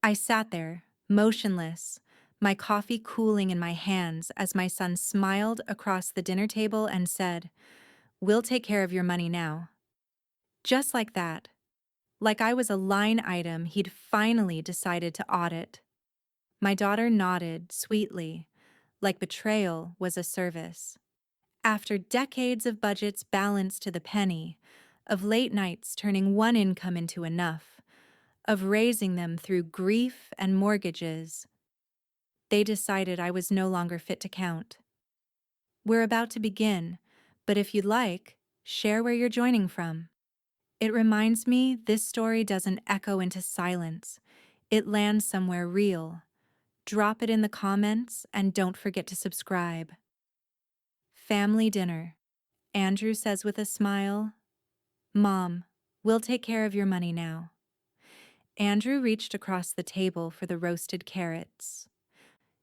I sat there, motionless, my coffee cooling in my hands as my son smiled across the dinner table and said, "We'll take care of your money now." Just like that, like I was a line item he'd finally decided to audit. My daughter nodded sweetly, like betrayal was a service. After decades of budgets balanced to the penny, of late nights turning one income into enough, of raising them through grief and mortgages, they decided I was no longer fit to count. We're about to begin, but if you'd like, share where you're joining from. It reminds me this story doesn't echo into silence. It lands somewhere real. Drop it in the comments and don't forget to subscribe. Family dinner. Andrew says with a smile, "Mom, we'll take care of your money now." Andrew reached across the table for the roasted carrots.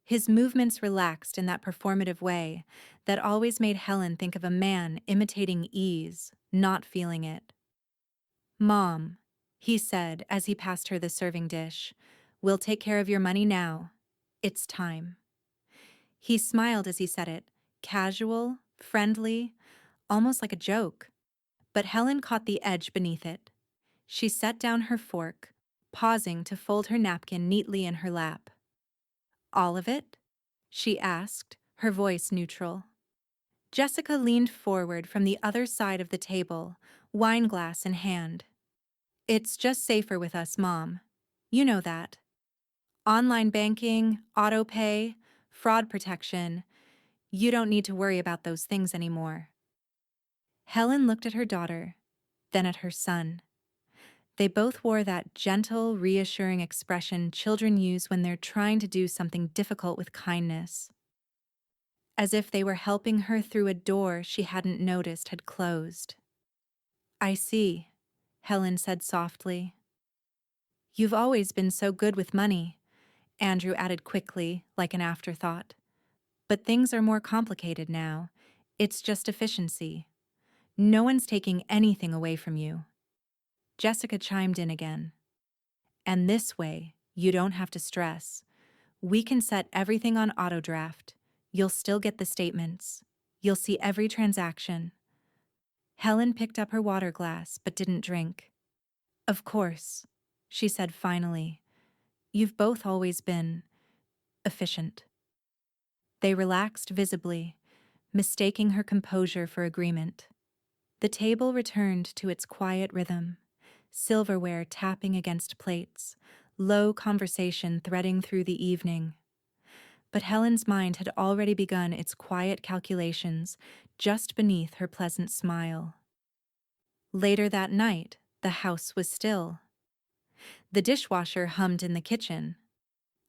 His movements relaxed in that performative way that always made Helen think of a man imitating ease, not feeling it. "Mom," he said as he passed her the serving dish, "we'll take care of your money now. It's time." He smiled as he said it, casual, friendly, almost like a joke. But Helen caught the edge beneath it. She set down her fork, pausing to fold her napkin neatly in her lap. "All of it?" she asked, her voice neutral. Jessica leaned forward from the other side of the table, wineglass in hand. "It's just safer with us, Mom. You know that. Online banking, auto pay, fraud protection. You don't need to worry about those things anymore." Helen looked at her daughter, then at her son. They both wore that gentle, reassuring expression children use when they're trying to do something difficult with kindness. As if they were helping her through a door she hadn't noticed had closed. "I see," Helen said softly. "You've always been so good with money," Andrew added quickly, like an afterthought. "But things are more complicated now. It's just efficiency. No one's taking anything away from you." Jessica chimed in again. "And this way, you don't have to stress. We can set everything on auto draft. You'll still get the statements. You'll see every transaction." Helen picked up her water glass but didn't drink. "Of course," she said finally. "You've both always been efficient." They relaxed visibly, mistaking her composure for agreement. The table returned to its quiet rhythm, silverware tapping against plates, low conversation threading through the evening. But Helen's mind had already begun its quiet calculations just beneath her pleasant smile. Later that night, the house was still. The dishwasher hummed in the kitchen.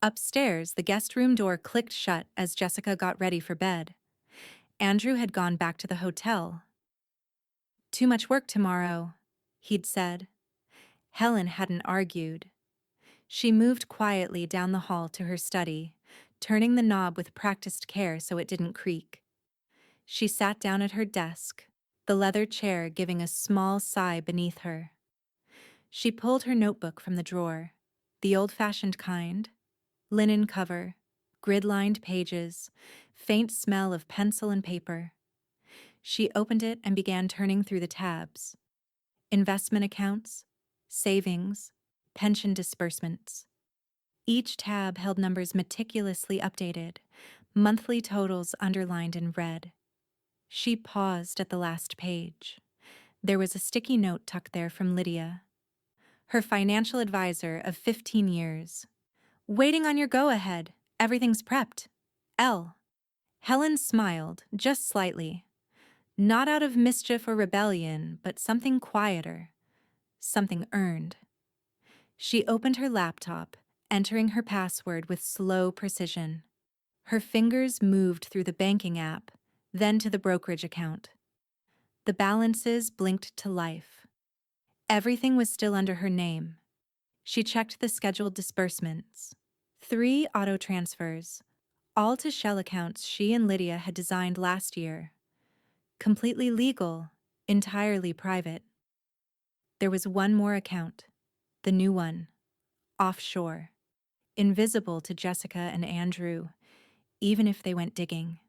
Upstairs, the guest room door clicked shut as Jessica got ready for bed. Andrew had gone back to the hotel. "Too much work tomorrow," he'd said. Helen hadn't argued. She moved quietly down the hall to her study, turning the knob with practiced care so it didn't creak. She sat down at her desk, the leather chair giving a small sigh beneath her. She pulled her notebook from the drawer, the old-fashioned kind, linen cover, grid-lined pages, faint smell of pencil and paper. She opened it and began turning through the tabs. Investment accounts, savings, pension disbursements. Each tab held numbers meticulously updated, monthly totals underlined in red. She paused at the last page. There was a sticky note tucked there from Lydia, her financial advisor of 15 years. "Waiting on your go-ahead. Everything's prepped. L." Helen smiled, just slightly. Not out of mischief or rebellion, but something quieter. Something earned. She opened her laptop, entering her password with slow precision. Her fingers moved through the banking app, then to the brokerage account. The balances blinked to life. Everything was still under her name. She checked the scheduled disbursements. 3 auto transfers, all to shell accounts she and Lydia had designed last year. Completely legal, entirely private. There was one more account, the new one, offshore. invisible to Jessica and Andrew, even if they went digging.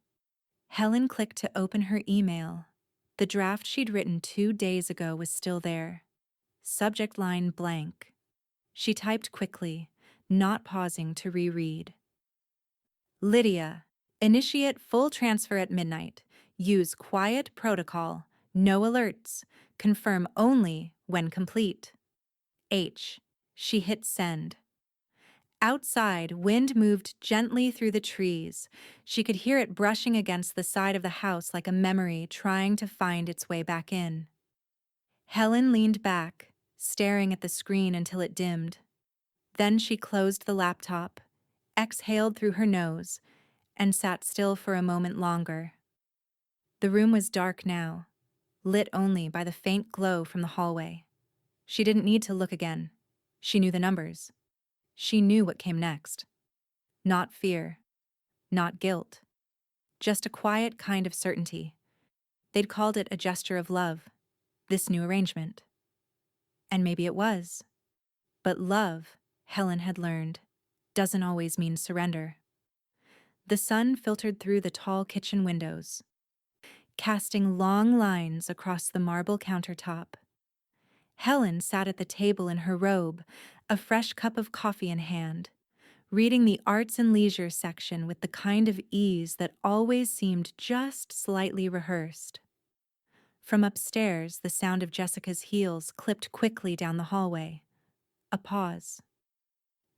Helen clicked to open her email. The draft she'd written 2 days ago was still there. Subject line blank. She typed quickly, not pausing to reread. Lydia, initiate full transfer at midnight. Use quiet protocol. No alerts. Confirm only when complete. H. She hit send. Outside, wind moved gently through the trees. She could hear it brushing against the side of the house like a memory trying to find its way back in. Helen leaned back, staring at the screen until it dimmed. Then she closed the laptop, exhaled through her nose, and sat still for a moment longer. The room was dark now, lit only by the faint glow from the hallway. She didn't need to look again. She knew the numbers. She knew what came next. Not fear, not guilt, just a quiet kind of certainty. They'd called it a gesture of love, this new arrangement. And maybe it was. But love, Helen had learned, doesn't always mean surrender. The sun filtered through the tall kitchen windows, casting long lines across the marble countertop. Helen sat at the table in her robe, a fresh cup of coffee in hand, reading the arts and leisure section with the kind of ease that always seemed just slightly rehearsed. From upstairs, the sound of Jessica's heels clipped quickly down the hallway. A pause.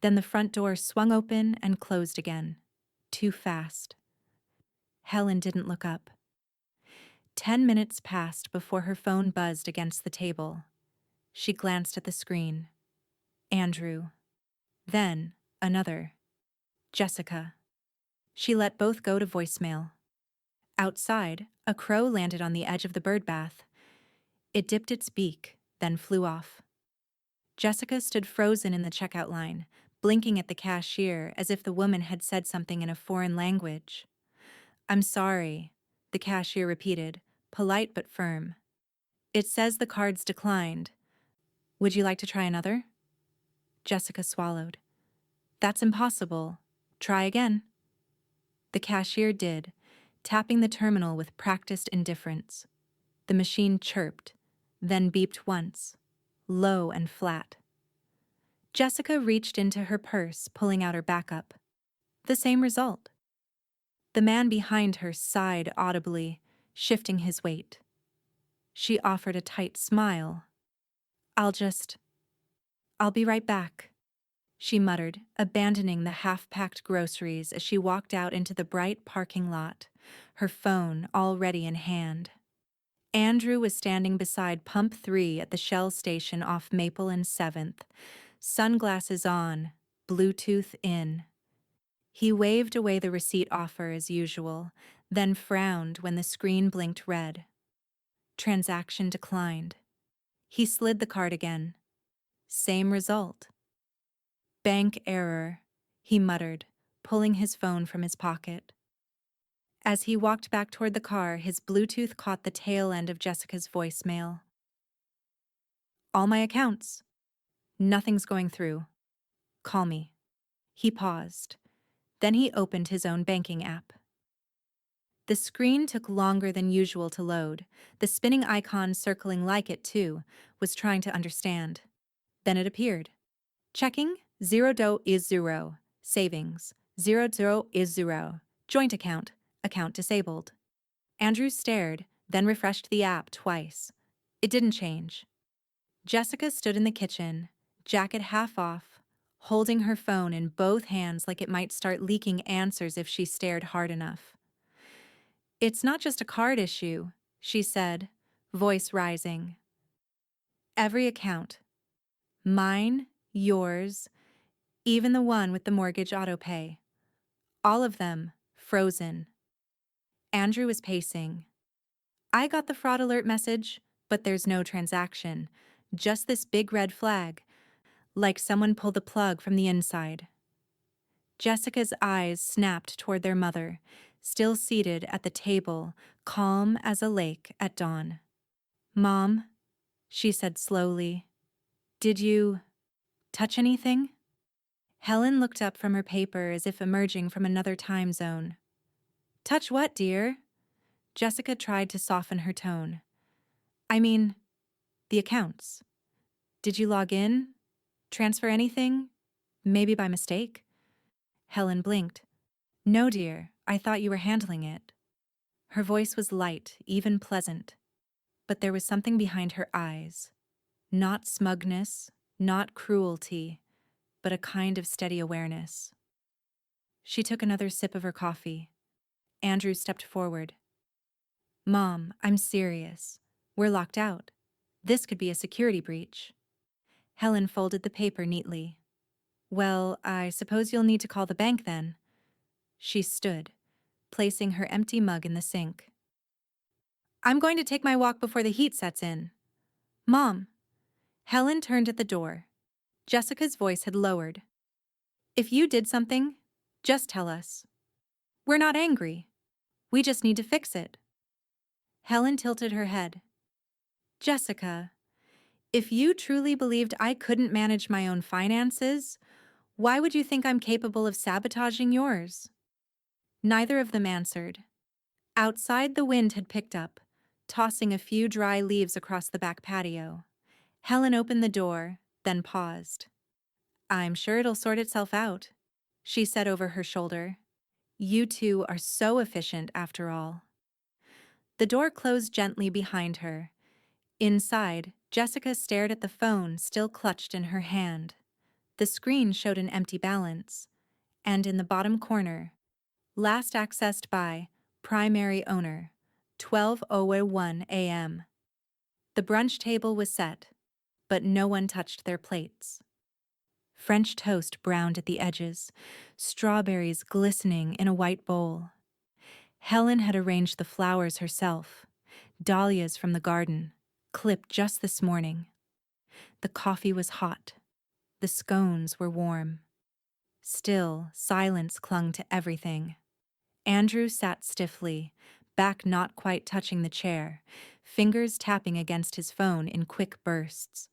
Then the front door swung open and closed again. Too fast. Helen didn't look up. 10 minutes passed before her phone buzzed against the table. She glanced at the screen. Andrew. Then, another. Jessica. She let both go to voicemail. Outside, a crow landed on the edge of the bird bath. It dipped its beak, then flew off. Jessica stood frozen in the checkout line, blinking at the cashier as if the woman had said something in a foreign language. "I'm sorry," the cashier repeated, polite but firm. "It says the card's declined. Would you like to try another?" Jessica swallowed. "That's impossible. Try again." The cashier did, tapping the terminal with practiced indifference. The machine chirped, then beeped once, low and flat. Jessica reached into her purse, pulling out her backup. The same result. The man behind her sighed audibly, shifting his weight. She offered a tight smile. I'll be right back," she muttered, abandoning the half-packed groceries as she walked out into the bright parking lot, her phone already in hand. Andrew was standing beside Pump 3 at the Shell station off Maple and 7th, sunglasses on, Bluetooth in. He waved away the receipt offer as usual, then frowned when the screen blinked red. Transaction declined. He slid the card again. Same result. "Bank error," he muttered, pulling his phone from his pocket. As he walked back toward the car, his Bluetooth caught the tail end of Jessica's voicemail. "All my accounts. Nothing's going through. Call me." He paused. Then he opened his own banking app. The screen took longer than usual to load. The spinning icon circling like it, too, was trying to understand. Then it appeared. Checking, $0 is 0. Savings, $0 is 0. Joint account disabled. Andrew stared, then refreshed the app twice. It didn't change. Jessica stood in the kitchen, jacket half off, holding her phone in both hands like it might start leaking answers if she stared hard enough. "It's not just a card issue," she said, voice rising. "Every account. Mine, yours, even the one with the mortgage autopay. All of them frozen." Andrew was pacing. "I got the fraud alert message, but there's no transaction. Just this big red flag, like someone pulled the plug from the inside." Jessica's eyes snapped toward their mother, still seated at the table, calm as a lake at dawn. "Mom," she said slowly, "did you touch anything?" Helen looked up from her paper as if emerging from another time zone. Touch what, dear? Jessica tried to soften her tone. I mean, the accounts. Did you log in? Transfer anything? Maybe by mistake? Helen blinked. No, dear, I thought you were handling it. Her voice was light, even pleasant. But there was something behind her eyes. Not smugness, not cruelty, but a kind of steady awareness. She took another sip of her coffee. Andrew stepped forward. Mom, I'm serious. We're locked out. This could be a security breach. Helen folded the paper neatly. Well, I suppose you'll need to call the bank then. She stood, placing her empty mug in the sink. I'm going to take my walk before the heat sets in. Mom. Helen turned at the door. Jessica's voice had lowered. If you did something, just tell us. We're not angry. We just need to fix it. Helen tilted her head. Jessica, if you truly believed I couldn't manage my own finances, why would you think I'm capable of sabotaging yours? Neither of them answered. Outside, the wind had picked up, tossing a few dry leaves across the back patio. Helen opened the door, then paused. I'm sure it'll sort itself out, she said over her shoulder. You two are so efficient after all. The door closed gently behind her. Inside, Jessica stared at the phone still clutched in her hand. The screen showed an empty balance, and in the bottom corner, last accessed by primary owner, 12:01 a.m. The brunch table was set, but no one touched their plates. French toast browned at the edges, strawberries glistening in a white bowl. Helen had arranged the flowers herself, dahlias from the garden, clipped just this morning. The coffee was hot. The scones were warm. Still, silence clung to everything. Andrew sat stiffly, back not quite touching the chair, fingers tapping against his phone in quick bursts.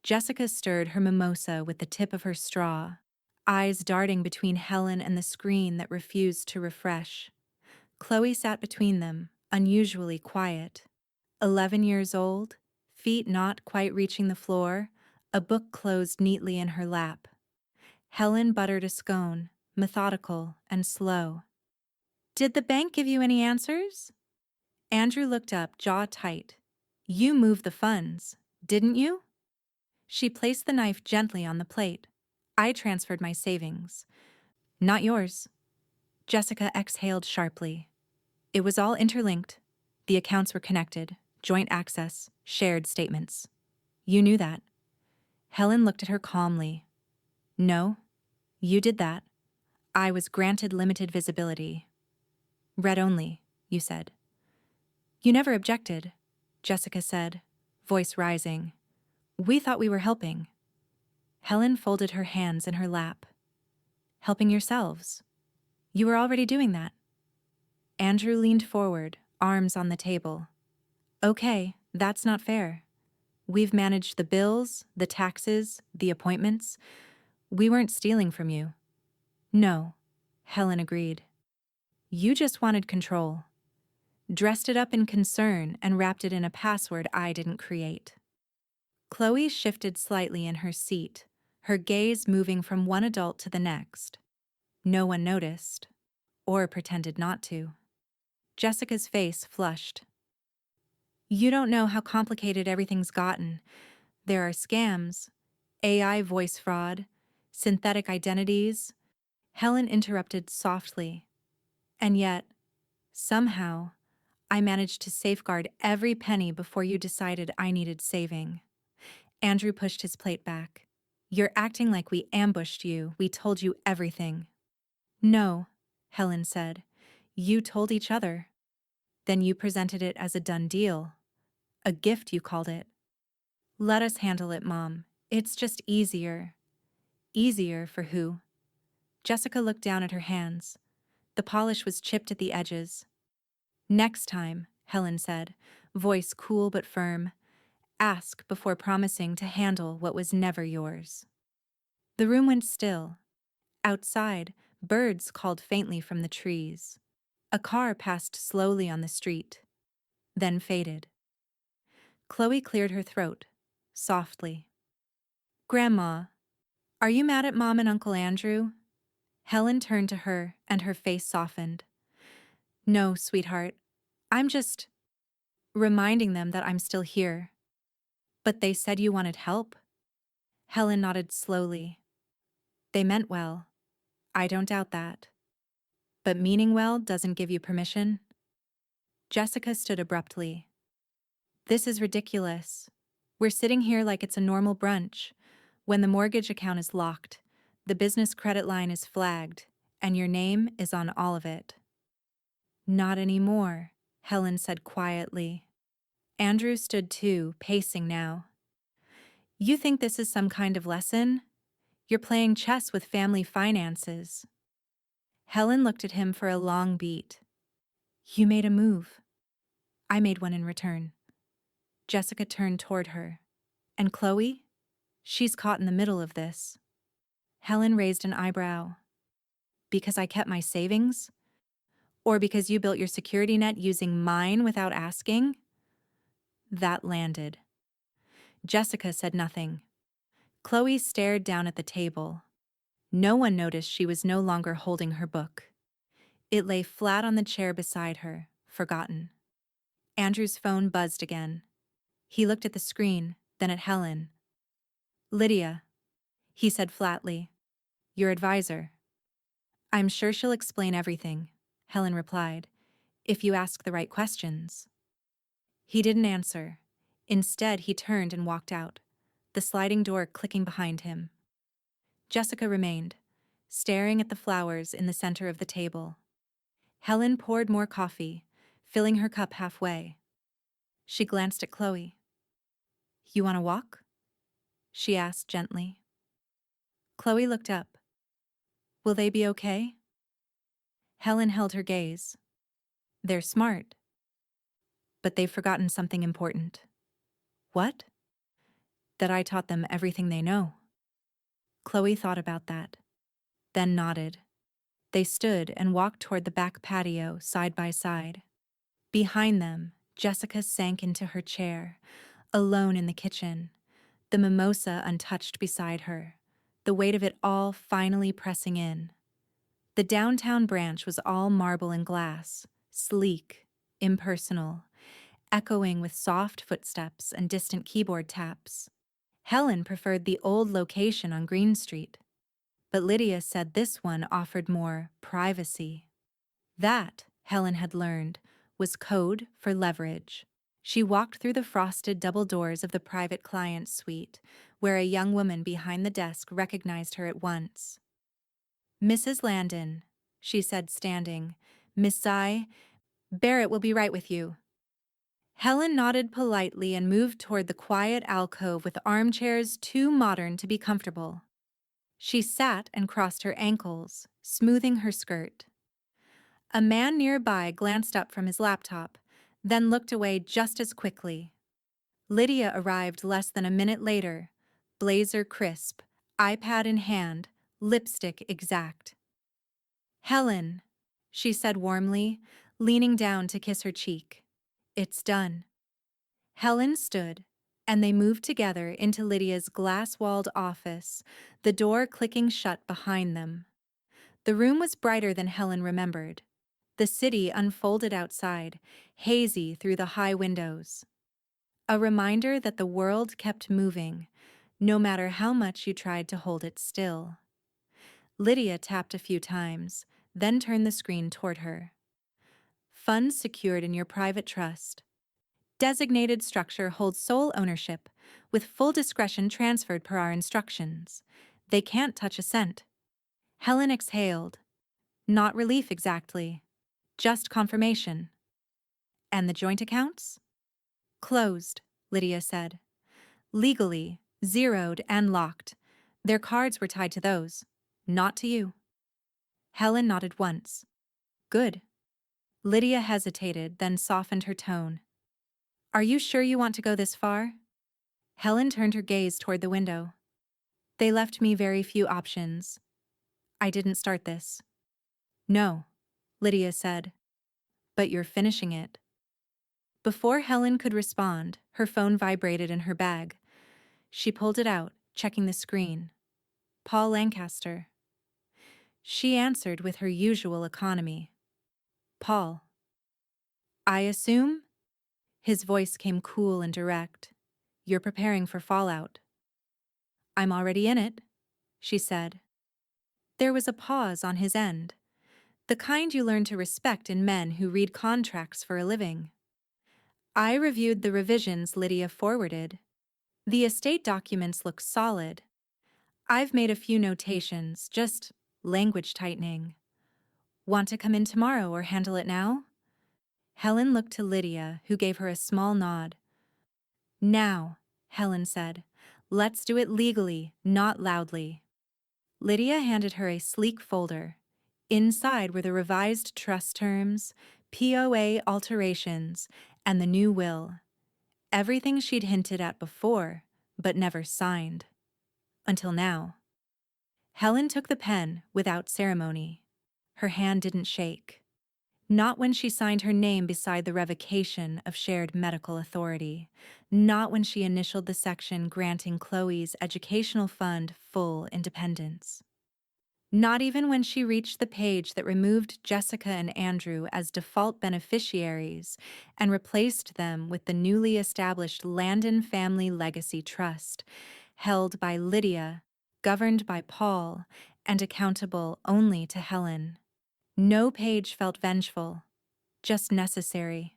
Jessica stirred her mimosa with the tip of her straw, eyes darting between Helen and the screen that refused to refresh. Chloe sat between them, unusually quiet. 11 years old, feet not quite reaching the floor, a book closed neatly in her lap. Helen buttered a scone, methodical and slow. Did the bank give you any answers? Andrew looked up, jaw tight. You moved the funds, didn't you? She placed the knife gently on the plate. I transferred my savings. Not yours. Jessica exhaled sharply. It was all interlinked. The accounts were connected, joint access, shared statements. You knew that. Helen looked at her calmly. No, you did that. I was granted limited visibility. Read only, you said. You never objected, Jessica said, voice rising. We thought we were helping. Helen folded her hands in her lap. Helping yourselves. You were already doing that. Andrew leaned forward, arms on the table. Okay, that's not fair. We've managed the bills, the taxes, the appointments. We weren't stealing from you. No, Helen agreed. You just wanted control. Dressed it up in concern and wrapped it in a password I didn't create. Chloe shifted slightly in her seat, her gaze moving from one adult to the next. No one noticed, or pretended not to. Jessica's face flushed. You don't know how complicated everything's gotten. There are scams, AI voice fraud, synthetic identities. Helen interrupted softly. And yet, somehow, I managed to safeguard every penny before you decided I needed saving. Andrew pushed his plate back. You're acting like we ambushed you. We told you everything. No, Helen said. You told each other. Then you presented it as a done deal. A gift, you called it. Let us handle it, Mom. It's just easier. Easier for who? Jessica looked down at her hands. The polish was chipped at the edges. Next time, Helen said, voice cool but firm. Ask before promising to handle what was never yours. The room went still. Outside, birds called faintly from the trees. A car passed slowly on the street, then faded. Chloe cleared her throat, softly. Grandma, are you mad at Mom and Uncle Andrew? Helen turned to her, and her face softened. No, sweetheart. I'm just reminding them that I'm still here. But they said you wanted help? Helen nodded slowly. They meant well. I don't doubt that. But meaning well doesn't give you permission? Jessica stood abruptly. This is ridiculous. We're sitting here like it's a normal brunch, when the mortgage account is locked, the business credit line is flagged, and your name is on all of it. Not anymore, Helen said quietly. Andrew stood too, pacing now. You think this is some kind of lesson? You're playing chess with family finances. Helen looked at him for a long beat. You made a move. I made one in return. Jessica turned toward her. And Chloe? She's caught in the middle of this. Helen raised an eyebrow. Because I kept my savings? Or because you built your security net using mine without asking? That landed. Jessica said nothing. Chloe stared down at the table. No one noticed she was no longer holding her book. It lay flat on the chair beside her, forgotten. Andrew's phone buzzed again. He looked at the screen, then at Helen. Lydia, he said flatly. Your advisor. I'm sure she'll explain everything, Helen replied, if you ask the right questions. He didn't answer. Instead, he turned and walked out, the sliding door clicking behind him. Jessica remained, staring at the flowers in the center of the table. Helen poured more coffee, filling her cup halfway. She glanced at Chloe. You want to walk? She asked gently. Chloe looked up. Will they be okay? Helen held her gaze. They're smart. But they've forgotten something important. What? That I taught them everything they know. Chloe thought about that, then nodded. They stood and walked toward the back patio, side by side. Behind them, Jessica sank into her chair, alone in the kitchen, the mimosa untouched beside her, the weight of it all finally pressing in. The downtown branch was all marble and glass, sleek, impersonal, echoing with soft footsteps and distant keyboard taps. Helen preferred the old location on Green Street, but Lydia said this one offered more privacy. That, Helen had learned, was code for leverage. She walked through the frosted double doors of the private client suite, where a young woman behind the desk recognized her at once. Mrs. Landon, she said, standing. Miss Cy, Barrett will be right with you. Helen nodded politely and moved toward the quiet alcove with armchairs too modern to be comfortable. She sat and crossed her ankles, smoothing her skirt. A man nearby glanced up from his laptop, then looked away just as quickly. Lydia arrived less than a minute later, blazer crisp, iPad in hand, lipstick exact. Helen, she said warmly, leaning down to kiss her cheek. It's done. Helen stood, and they moved together into Lydia's glass-walled office, the door clicking shut behind them. The room was brighter than Helen remembered. The city unfolded outside, hazy through the high windows. A reminder that the world kept moving, no matter how much you tried to hold it still. Lydia tapped a few times, then turned the screen toward her. Funds secured in your private trust. Designated structure holds sole ownership, with full discretion transferred per our instructions. They can't touch a cent. Helen exhaled. Not relief exactly. Just confirmation. And the joint accounts? Closed, Lydia said. Legally, zeroed and locked. Their cards were tied to those, not to you. Helen nodded once. Good. Lydia hesitated, then softened her tone. Are you sure you want to go this far? Helen turned her gaze toward the window. They left me very few options. I didn't start this. No, Lydia said. But you're finishing it. Before Helen could respond, her phone vibrated in her bag. She pulled it out, checking the screen. Paul Lancaster. She answered with her usual economy. Paul. I assume? His voice came cool and direct. You're preparing for fallout. I'm already in it, she said. There was a pause on his end, the kind you learn to respect in men who read contracts for a living. I reviewed the revisions Lydia forwarded. The estate documents look solid. I've made a few notations, just language tightening. Want to come in tomorrow or handle it now? Helen looked to Lydia, who gave her a small nod. Now, Helen said. Let's do it legally, not loudly. Lydia handed her a sleek folder. Inside were the revised trust terms, POA alterations, and the new will. Everything she'd hinted at before, but never signed. Until now. Helen took the pen without ceremony. Her hand didn't shake. Not when she signed her name beside the revocation of shared medical authority. Not when she initialed the section granting Chloe's educational fund full independence. Not even when she reached the page that removed Jessica and Andrew as default beneficiaries and replaced them with the newly established Landon Family Legacy Trust, held by Lydia, governed by Paul, and accountable only to Helen. No page felt vengeful, just necessary.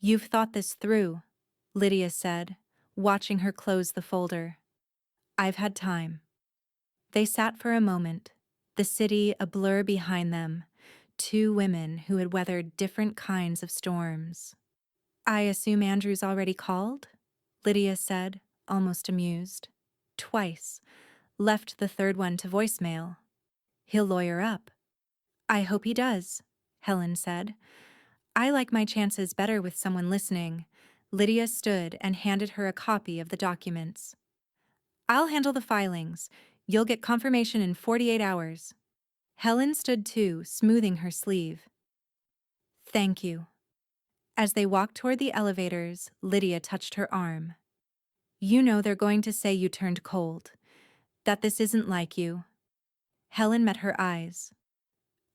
You've thought this through, Lydia said, watching her close the folder. I've had time. They sat for a moment, the city a blur behind them, two women who had weathered different kinds of storms. I assume Andrew's already called? Lydia said, almost amused. Twice. Left the third one to voicemail. He'll lawyer up. I hope he does, Helen said. I like my chances better with someone listening. Lydia stood and handed her a copy of the documents. I'll handle the filings. You'll get confirmation in 48 hours. Helen stood too, smoothing her sleeve. Thank you. As they walked toward the elevators, Lydia touched her arm. You know they're going to say you turned cold, that this isn't like you. Helen met her eyes.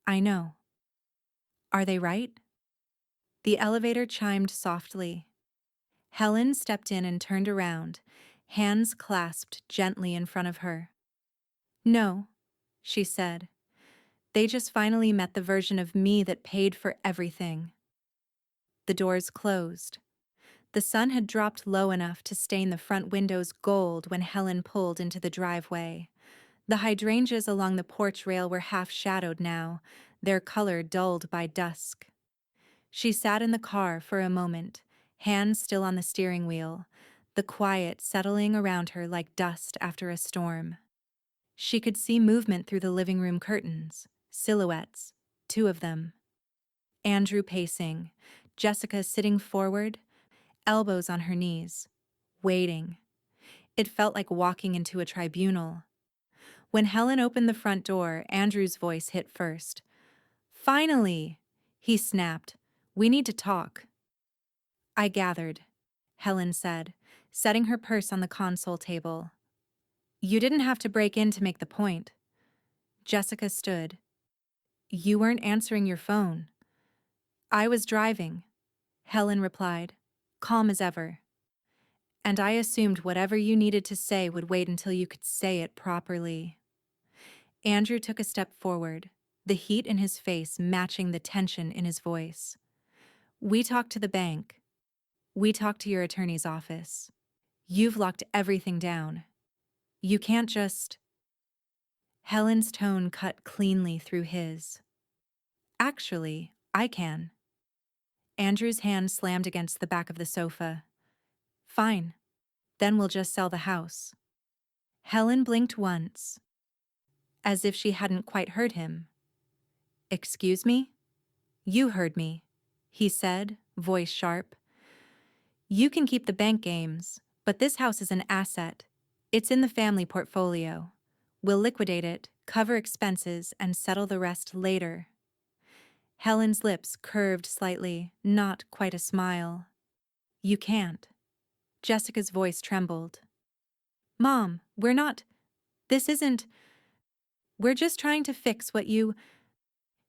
I know. Are they right? The elevator chimed softly. Helen stepped in and turned around, hands clasped gently in front of her. No, she said. They just finally met the version of me that paid for everything. The doors closed. The sun had dropped low enough to stain the front windows gold when Helen pulled into the driveway. The hydrangeas along the porch rail were half-shadowed now, their color dulled by dusk. She sat in the car for a moment, hands still on the steering wheel, the quiet settling around her like dust after a storm. She could see movement through the living room curtains, silhouettes, two of them. Andrew pacing, Jessica sitting forward, elbows on her knees, waiting. It felt like walking into a tribunal. When Helen opened the front door, Andrew's voice hit first. Finally, he snapped. We need to talk. I gathered, Helen said, setting her purse on the console table. You didn't have to break in to make the point. Jessica stood. You weren't answering your phone. I was driving, Helen replied, calm as ever. And I assumed whatever you needed to say would wait until you could say it properly. Andrew took a step forward, the heat in his face matching the tension in his voice. We talked to the bank. We talked to your attorney's office. You've locked everything down. You can't just... Helen's tone cut cleanly through his. Actually, I can. Andrew's hand slammed against the back of the sofa. Fine. Then we'll just sell the house. Helen blinked once, as if she hadn't quite heard him. Excuse me? You heard me, he said, voice sharp. You can keep the bank games, but this house is an asset. It's in the family portfolio. We'll liquidate it, Cover expenses and settle the rest later. Helen's lips curved slightly, not quite a smile. You can't. Jessica's voice trembled. Mom, we're not. This isn't. We're just trying to fix what you.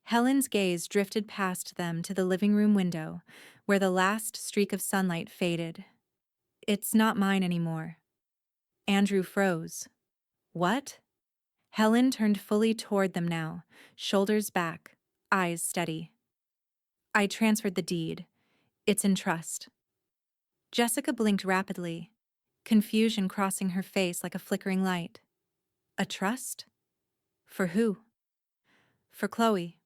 Helen's gaze drifted past them to the living room window, where the last streak of sunlight faded. It's not mine anymore. Andrew froze. What? Helen turned fully toward them now, shoulders back, eyes steady. I transferred the deed. It's in trust. Jessica blinked rapidly, confusion crossing her face like a flickering light. A trust? For who? For Chloe,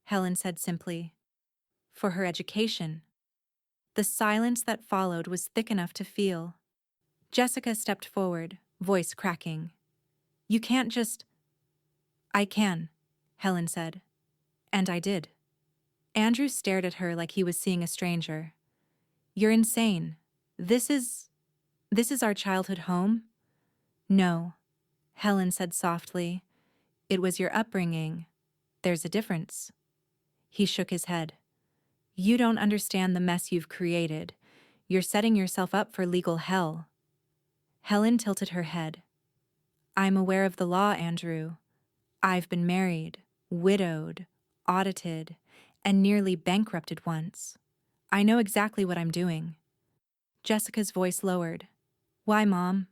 Helen said simply. For her education. The silence that followed was thick enough to feel. Jessica stepped forward, voice cracking. You can't just. I can, Helen said. And I did. Andrew stared at her like he was seeing a stranger. You're insane. This is our childhood home? No, Helen said softly. It was your upbringing. There's a difference. He shook his head. You don't understand the mess you've created. You're setting yourself up for legal hell. Helen tilted her head. I'm aware of the law, Andrew. I've been married, widowed, audited, and nearly bankrupted once. I know exactly what I'm doing. Jessica's voice lowered. Why, Mom?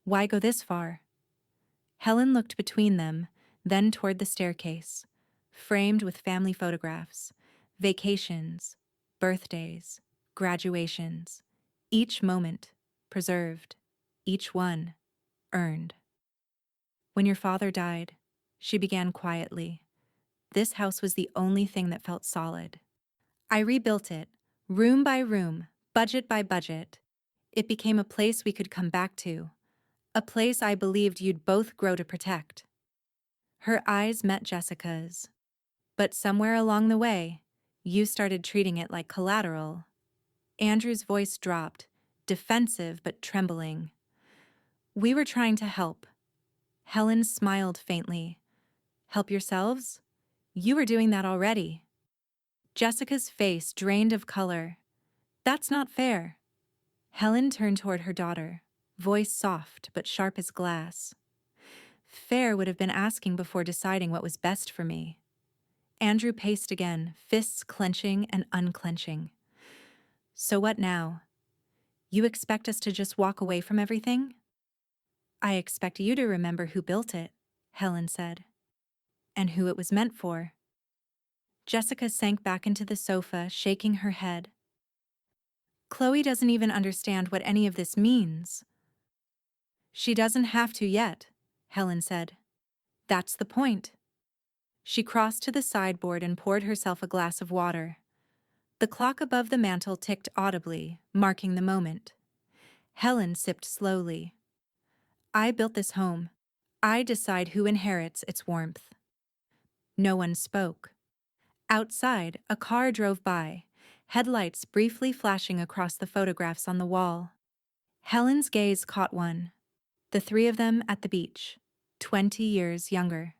Why go this far? Helen looked between them, then toward the staircase, framed with family photographs, vacations, birthdays, graduations, each moment preserved, each one earned. When your father died, she began quietly, this house was the only thing that felt solid. I rebuilt it, room by room, budget by budget. It became a place we could come back to, a place I believed you'd both grow to protect. Her eyes met Jessica's. But somewhere along the way, you started treating it like collateral. Andrew's voice dropped, defensive but trembling. We were trying to help. Helen smiled faintly. Help yourselves? You were doing that already. Jessica's face drained of color. That's not fair. Helen turned toward her daughter, voice soft but sharp as glass. Fair would have been asking before deciding what was best for me. Andrew paced again, fists clenching and unclenching. So what now? You expect us to just walk away from everything? I expect you to remember who built it, Helen said. And who it was meant for. Jessica sank back into the sofa, shaking her head. Chloe doesn't even understand what any of this means. She doesn't have to yet, Helen said. That's the point. She crossed to the sideboard and poured herself a glass of water. The clock above the mantel ticked audibly, marking the moment. Helen sipped slowly. I built this home. I decide who inherits its warmth. No one spoke. Outside, a car drove by, headlights briefly flashing across the photographs on the wall. Helen's gaze caught one. The three of them at the beach, 20 years younger.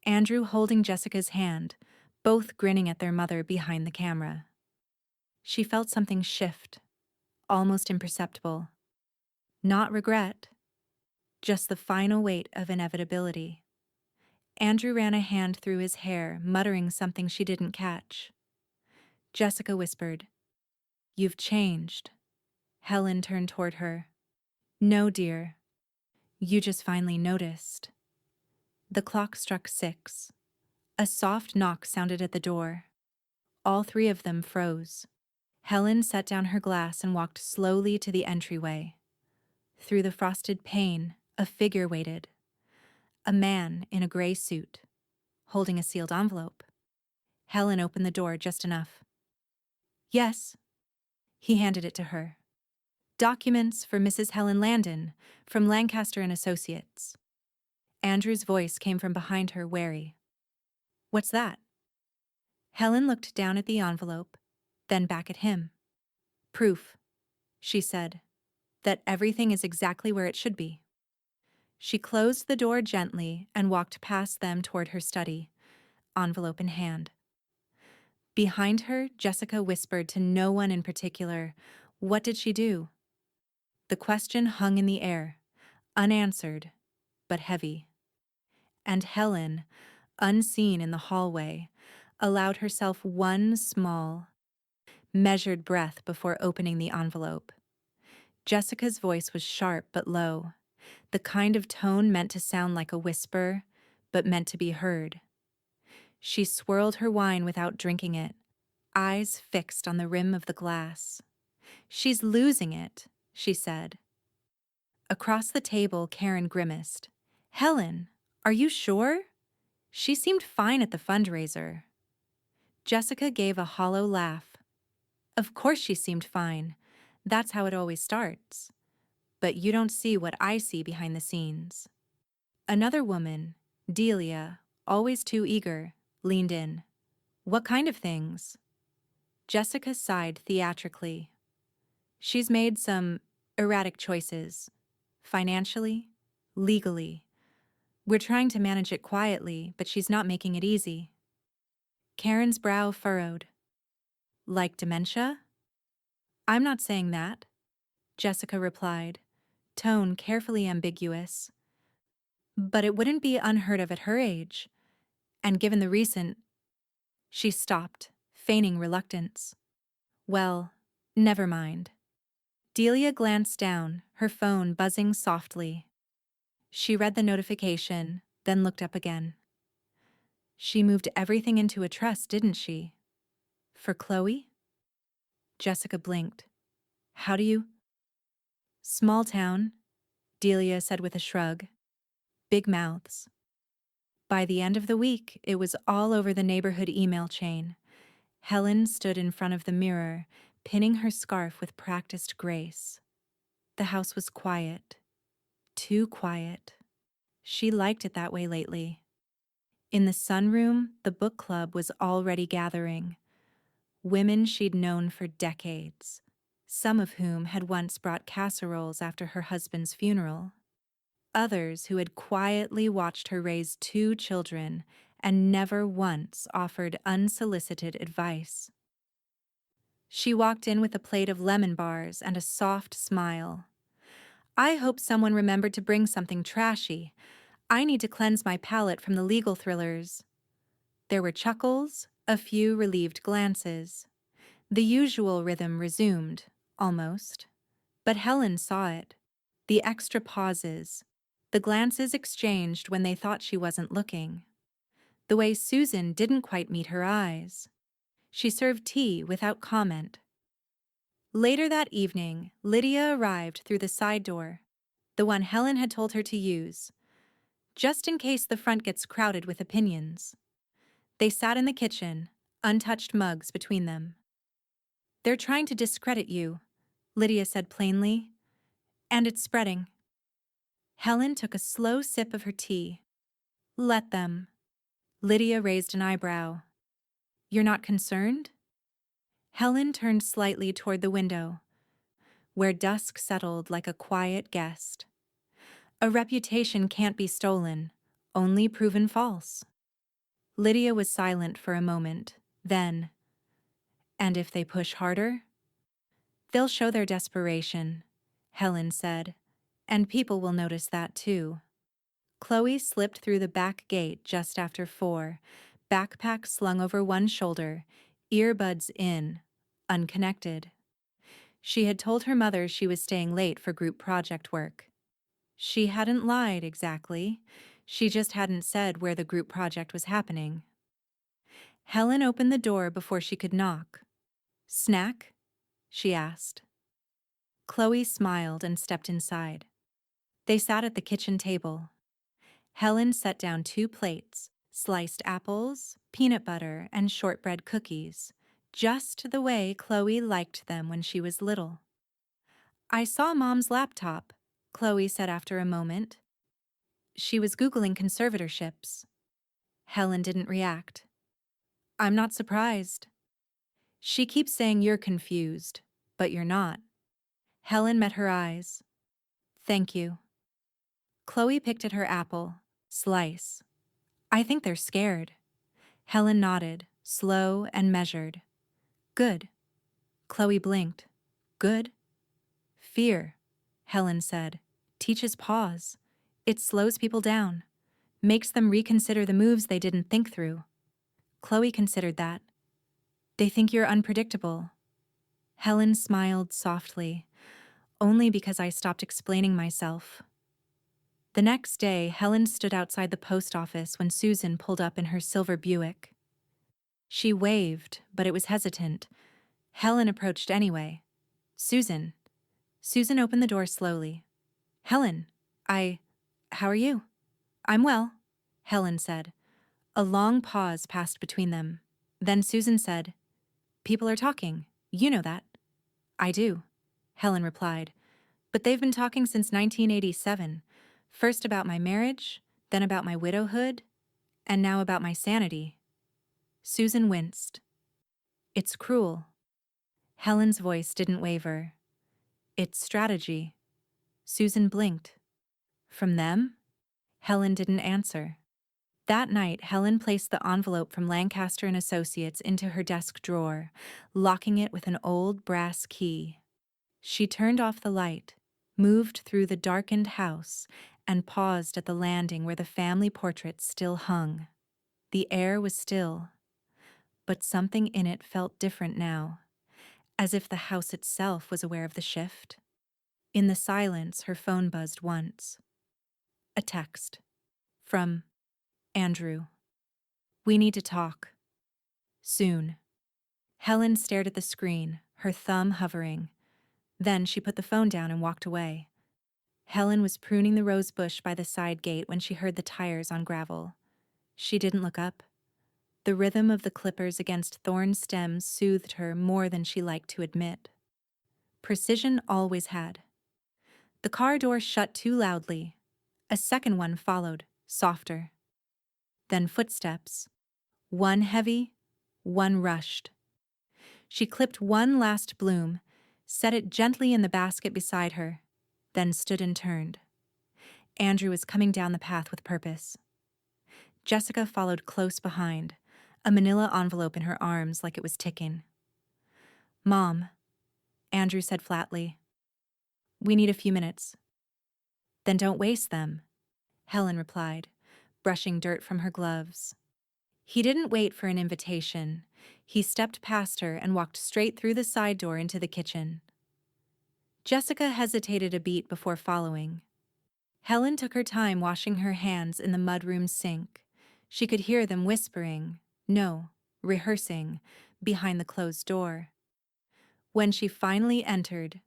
Andrew holding Jessica's hand, both grinning at their mother behind the camera. She felt something shift, almost imperceptible. Not regret, just the final weight of inevitability. Andrew ran a hand through his hair, muttering something she didn't catch. Jessica whispered, You've changed. Helen turned toward her. No, dear. You just finally noticed. The clock struck 6. A soft knock sounded at the door. All three of them froze. Helen set down her glass and walked slowly to the entryway. Through the frosted pane, a figure waited. A man in a gray suit, holding a sealed envelope. Helen opened the door just enough. Yes. He handed it to her. Documents for Mrs. Helen Landon, from Lancaster and Associates. Andrew's voice came from behind her, wary. What's that? Helen looked down at the envelope, then back at him. Proof, she said, that everything is exactly where it should be. She closed the door gently and walked past them toward her study, envelope in hand. Behind her, Jessica whispered to no one in particular, "What did she do?" The question hung in the air, unanswered, but heavy. And Helen, unseen in the hallway, allowed herself one small, measured breath before opening the envelope. Jessica's voice was sharp but low, the kind of tone meant to sound like a whisper, but meant to be heard. She swirled her wine without drinking it, eyes fixed on the rim of the glass. "She's losing it," she said. Across the table, Karen grimaced. "Helen, are you sure? She seemed fine at the fundraiser." Jessica gave a hollow laugh. "Of course she seemed fine. That's how it always starts. But you don't see what I see behind the scenes." Another woman, Delia, always too eager, leaned in. "What kind of things?" Jessica sighed theatrically. "She's made some erratic choices. Financially, legally. We're trying to manage it quietly, but she's not making it easy." Karen's brow furrowed. "Like dementia?" "I'm not saying that," Jessica replied, tone carefully ambiguous. "But it wouldn't be unheard of at her age. And given the recent—" She stopped, feigning reluctance. "Well, never mind." Delia glanced down, her phone buzzing softly. She read the notification, then looked up again. "She moved everything into a trust, didn't she? For Chloe?" Jessica blinked. "How do you—" "Small town," Delia said with a shrug. "Big mouths." By the end of the week, it was all over the neighborhood email chain. Helen stood in front of the mirror, pinning her scarf with practiced grace. The house was quiet. Too quiet. She liked it that way lately. In the sunroom, the book club was already gathering. Women she'd known for decades, some of whom had once brought casseroles after her husband's funeral. Others who had quietly watched her raise 2 children and never once offered unsolicited advice. She walked in with a plate of lemon bars and a soft smile. "I hope someone remembered to bring something trashy. I need to cleanse my palate from the legal thrillers." There were chuckles, a few relieved glances. The usual rhythm resumed, almost. But Helen saw it. The extra pauses, the glances exchanged when they thought she wasn't looking. The way Susan didn't quite meet her eyes. She served tea without comment. Later that evening, Lydia arrived through the side door, the one Helen had told her to use, just in case the front gets crowded with opinions. They sat in the kitchen, untouched mugs between them. "They're trying to discredit you," Lydia said plainly, "and it's spreading." Helen took a slow sip of her tea. "Let them." Lydia raised an eyebrow. "You're not concerned?" Helen turned slightly toward the window, where dusk settled like a quiet guest. "A reputation can't be stolen, only proven false." Lydia was silent for a moment, then, "And if they push harder?" "They'll show their desperation," Helen said, "and people will notice that too." Chloe slipped through the back gate just after 4, backpack slung over one shoulder, earbuds in, unconnected. She had told her mother she was staying late for group project work. She hadn't lied exactly, she just hadn't said where the group project was happening. Helen opened the door before she could knock. "Snack?" she asked. Chloe smiled and stepped inside. They sat at the kitchen table. Helen set down 2 plates, sliced apples, peanut butter, and shortbread cookies, just the way Chloe liked them when she was little. "I saw Mom's laptop," Chloe said after a moment. She was Googling conservatorships. Helen didn't react. "I'm not surprised." "She keeps saying you're confused, but you're not." Helen met her eyes. "Thank you." Chloe picked at her apple. Slice. I think they're scared. Helen nodded, slow and measured. Good. Chloe blinked. Good? Fear, Helen said. Teaches pause. It slows people down. Makes them reconsider the moves they didn't think through. Chloe considered that. They think you're unpredictable. Helen smiled softly. Only because I stopped explaining myself. The next day, Helen stood outside the post office when Susan pulled up in her silver Buick. She waved, but it was hesitant. Helen approached anyway. Susan. Susan opened the door slowly. Helen, how are you? I'm well, Helen said. A long pause passed between them. Then Susan said, People are talking. You know that. I do, Helen replied. But they've been talking since 1987. First about my marriage, then about my widowhood, and now about my sanity. Susan winced. It's cruel. Helen's voice didn't waver. It's strategy. Susan blinked. From them? Helen didn't answer. That night, Helen placed the envelope from Lancaster and Associates into her desk drawer, locking it with an old brass key. She turned off the light, moved through the darkened house, and paused at the landing where the family portrait still hung. The air was still, but something in it felt different now, as if the house itself was aware of the shift. In the silence, her phone buzzed once. A text. From Andrew. We need to talk. Soon. Helen stared at the screen, her thumb hovering. Then she put the phone down and walked away. Helen was pruning the rose bush by the side gate when she heard the tires on gravel. She didn't look up. The rhythm of the clippers against thorn stems soothed her more than she liked to admit. Precision always had. The car door shut too loudly. A second one followed, softer. Then footsteps. One heavy, one rushed. She clipped one last bloom, set it gently in the basket beside her, then stood and turned. Andrew was coming down the path with purpose. Jessica followed close behind, a manila envelope in her arms like it was ticking. Mom, Andrew said flatly. We need a few minutes. Then don't waste them, Helen replied, brushing dirt from her gloves. He didn't wait for an invitation. He stepped past her and walked straight through the side door into the kitchen. Jessica hesitated a beat before following. Helen took her time washing her hands in the mudroom sink. She could hear them whispering, no, rehearsing, behind the closed door. When she finally entered,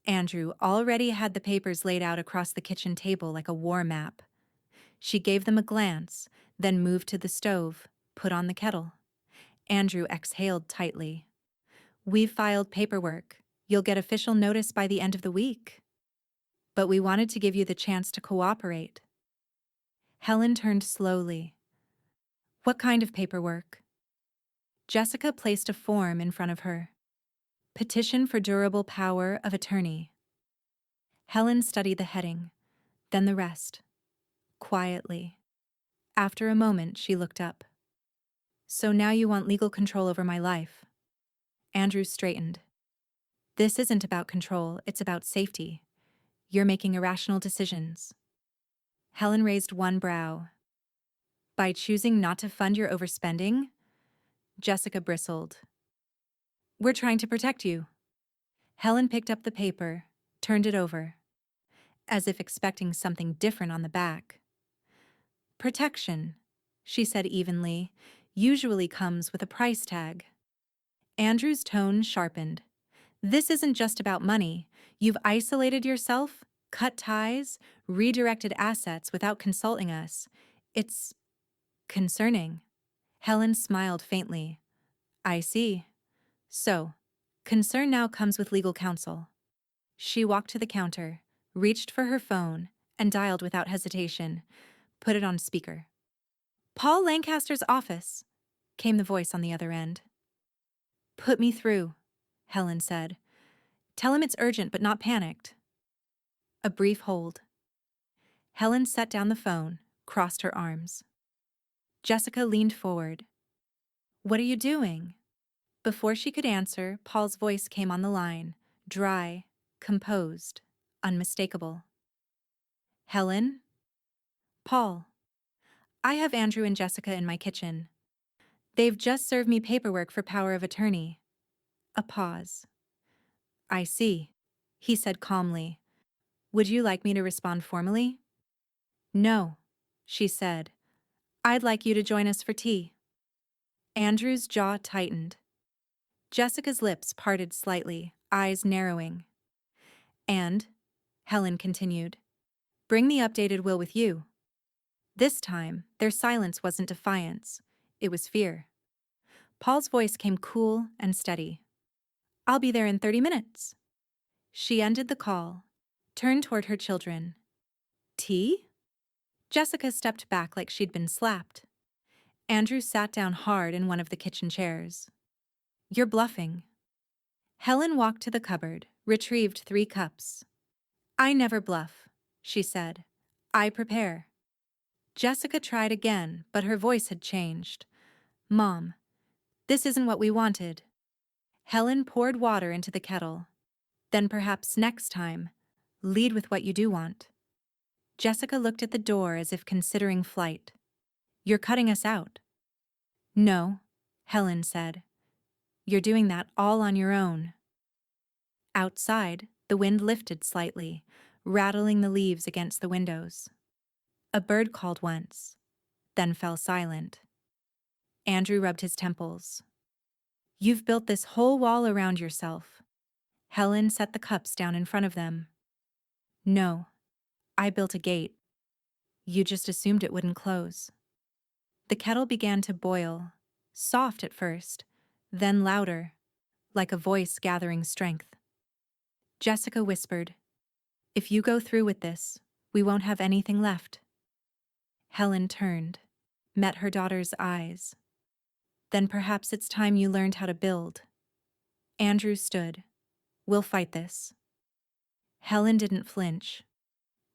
Andrew already had the papers laid out across the kitchen table like a war map. She gave them a glance, then moved to the stove, put on the kettle. Andrew exhaled tightly. We've filed paperwork. You'll get official notice by the end of the week. But we wanted to give you the chance to cooperate. Helen turned slowly. What kind of paperwork? Jessica placed a form in front of her. Petition for durable power of attorney. Helen studied the heading, then the rest. Quietly. After a moment, she looked up. So now you want legal control over my life. Andrew straightened. This isn't about control, it's about safety. You're making irrational decisions. Helen raised one brow. By choosing not to fund your overspending? Jessica bristled. We're trying to protect you. Helen picked up the paper, turned it over, as if expecting something different on the back. Protection, she said evenly, usually comes with a price tag. Andrew's tone sharpened. This isn't just about money. You've isolated yourself, cut ties, redirected assets without consulting us. It's concerning. Helen smiled faintly. I see. So, concern now comes with legal counsel. She walked to the counter, reached for her phone, and dialed without hesitation. Put it on speaker. Paul Lancaster's office, came the voice on the other end. Put me through, Helen said. Tell him it's urgent but not panicked. A brief hold. Helen set down the phone, crossed her arms. Jessica leaned forward. "What are you doing?" Before she could answer, Paul's voice came on the line, dry, composed, unmistakable. "Helen?" "Paul. I have Andrew and Jessica in my kitchen. They've just served me paperwork for power of attorney." A pause. "I see," he said calmly. "Would you like me to respond formally?" "No," she said. "I'd like you to join us for tea." Andrew's jaw tightened. Jessica's lips parted slightly, eyes narrowing. "And," Helen continued, "bring the updated will with you." This time, their silence wasn't defiance. It was fear. Paul's voice came cool and steady. "I'll be there in 30 minutes." She ended the call, turned toward her children. "Tea?" Jessica stepped back like she'd been slapped. Andrew sat down hard in one of the kitchen chairs. "You're bluffing." Helen walked to the cupboard, retrieved 3 cups. "I never bluff," she said. "I prepare." Jessica tried again, but her voice had changed. "Mom, this isn't what we wanted." Helen poured water into the kettle. "Then perhaps next time, lead with what you do want." Jessica looked at the door as if considering flight. "You're cutting us out." "No," Helen said. "You're doing that all on your own." Outside, the wind lifted slightly, rattling the leaves against the windows. A bird called once, then fell silent. Andrew rubbed his temples. "You've built this whole wall around yourself." Helen set the cups down in front of them. "No, I built a gate. You just assumed it wouldn't close." The kettle began to boil, soft at first, then louder, like a voice gathering strength. Jessica whispered, "If you go through with this, we won't have anything left." Helen turned, met her daughter's eyes. "Then perhaps it's time you learned how to build." Andrew stood. "We'll fight this." Helen didn't flinch.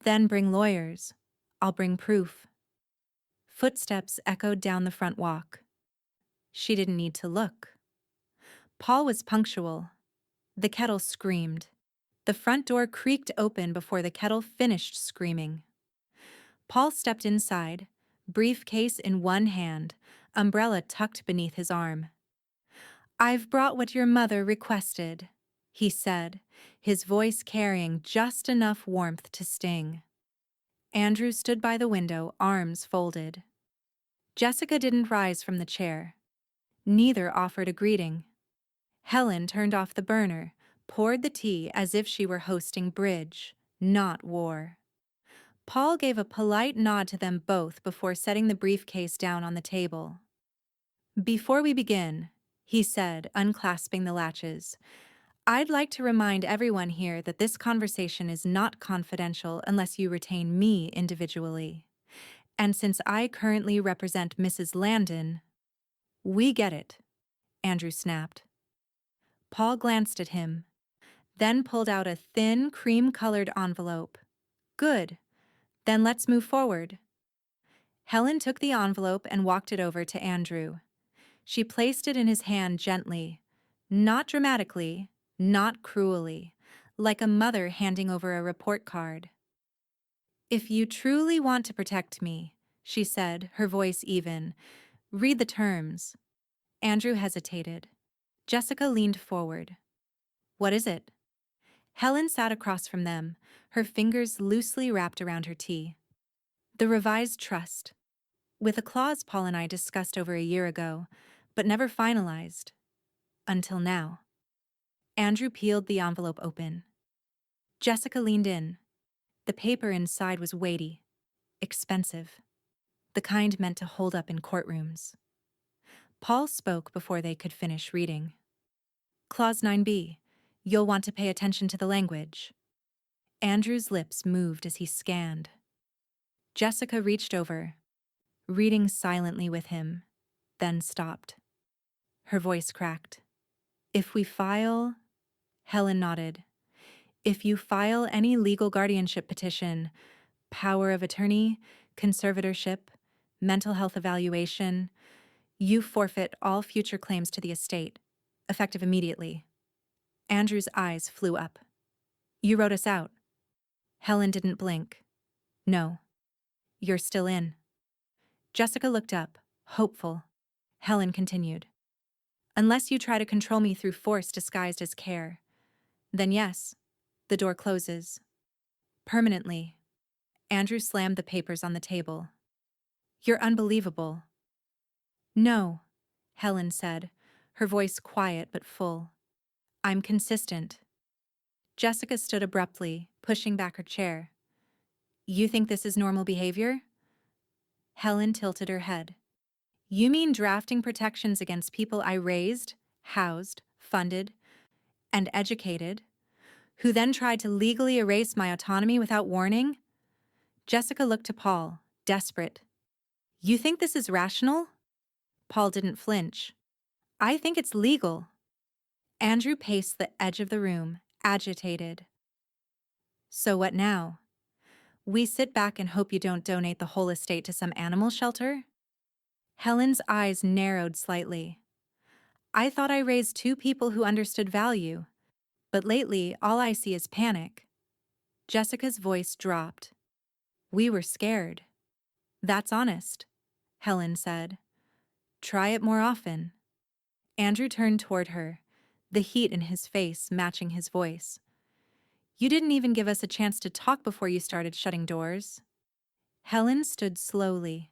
"Then bring lawyers. I'll bring proof." Footsteps echoed down the front walk. She didn't need to look. Paul was punctual. The kettle screamed. The front door creaked open before the kettle finished screaming. Paul stepped inside, briefcase in one hand, umbrella tucked beneath his arm. "I've brought what your mother requested," he said, his voice carrying just enough warmth to sting. Andrew stood by the window, arms folded. Jessica didn't rise from the chair. Neither offered a greeting. Helen turned off the burner, poured the tea as if she were hosting bridge, not war. Paul gave a polite nod to them both before setting the briefcase down on the table. "Before we begin," he said, unclasping the latches, "I'd like to remind everyone here that this conversation is not confidential unless you retain me individually. And since I currently represent Mrs. Landon—" "We get it," Andrew snapped. Paul glanced at him, then pulled out a thin, cream-colored envelope. "Good. Then let's move forward." Helen took the envelope and walked it over to Andrew. She placed it in his hand gently, not dramatically, not cruelly, like a mother handing over a report card. "If you truly want to protect me," she said, her voice even, "read the terms." Andrew hesitated. Jessica leaned forward. "What is it?" Helen sat across from them, her fingers loosely wrapped around her tea. "The revised trust, with a clause Paul and I discussed over a year ago, but never finalized. Until now." Andrew peeled the envelope open. Jessica leaned in. The paper inside was weighty, expensive, the kind meant to hold up in courtrooms. Paul spoke before they could finish reading. "Clause 9b. You'll want to pay attention to the language." Andrew's lips moved as he scanned. Jessica reached over, reading silently with him, then stopped. Her voice cracked. "If we file—" Helen nodded. "If you file any legal guardianship petition, power of attorney, conservatorship, mental health evaluation. You forfeit all future claims to the estate, effective immediately. Andrew's eyes flew up. You wrote us out. Helen didn't blink. No. You're still in. Jessica looked up, hopeful. Helen continued. Unless you try to control me through force disguised as care, then yes, the door closes. Permanently. Andrew slammed the papers on the table. You're unbelievable. No, Helen said, her voice quiet but full. I'm consistent. Jessica stood abruptly, pushing back her chair. You think this is normal behavior? Helen tilted her head. You mean drafting protections against people I raised, housed, funded, and educated, who then tried to legally erase my autonomy without warning? Jessica looked to Paul, desperate. You think this is rational? Paul didn't flinch. I think it's legal. Andrew paced the edge of the room, agitated. So what now? We sit back and hope you don't donate the whole estate to some animal shelter? Helen's eyes narrowed slightly. I thought I raised two people who understood value, but lately all I see is panic. Jessica's voice dropped. We were scared. That's honest, Helen said. Try it more often. Andrew turned toward her, the heat in his face matching his voice. You didn't even give us a chance to talk before you started shutting doors. Helen stood slowly.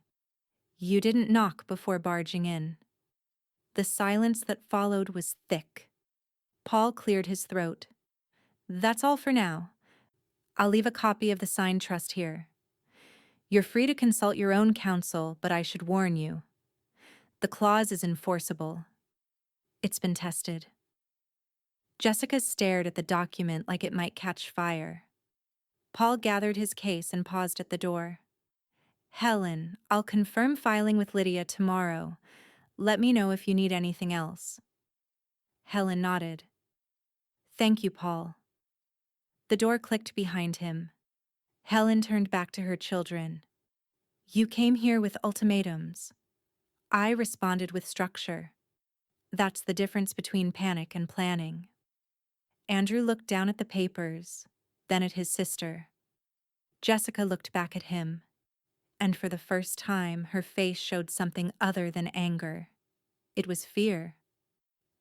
You didn't knock before barging in. The silence that followed was thick. Paul cleared his throat. That's all for now. I'll leave a copy of the signed trust here. You're free to consult your own counsel, but I should warn you. The clause is enforceable. It's been tested. Jessica stared at the document like it might catch fire. Paul gathered his case and paused at the door. Helen, I'll confirm filing with Lydia tomorrow. Let me know if you need anything else. Helen nodded. Thank you, Paul. The door clicked behind him. Helen turned back to her children. You came here with ultimatums. I responded with structure. That's the difference between panic and planning. Andrew looked down at the papers, then at his sister. Jessica looked back at him, and for the first time her face showed something other than anger. It was fear.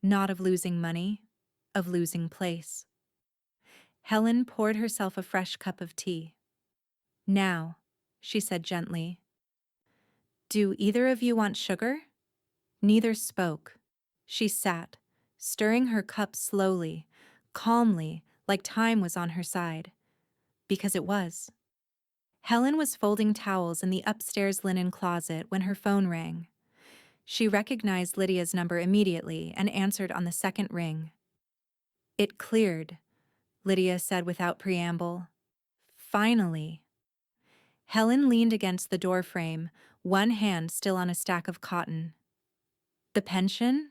Not of losing money, of losing place. Helen poured herself a fresh cup of tea. Now, she said gently, do either of you want sugar? Neither spoke. She sat, stirring her cup slowly, calmly, like time was on her side. Because it was. Helen was folding towels in the upstairs linen closet when her phone rang. She recognized Lydia's number immediately and answered on the second ring. It cleared, Lydia said without preamble. Finally. Helen leaned against the doorframe, one hand still on a stack of cotton. The pension?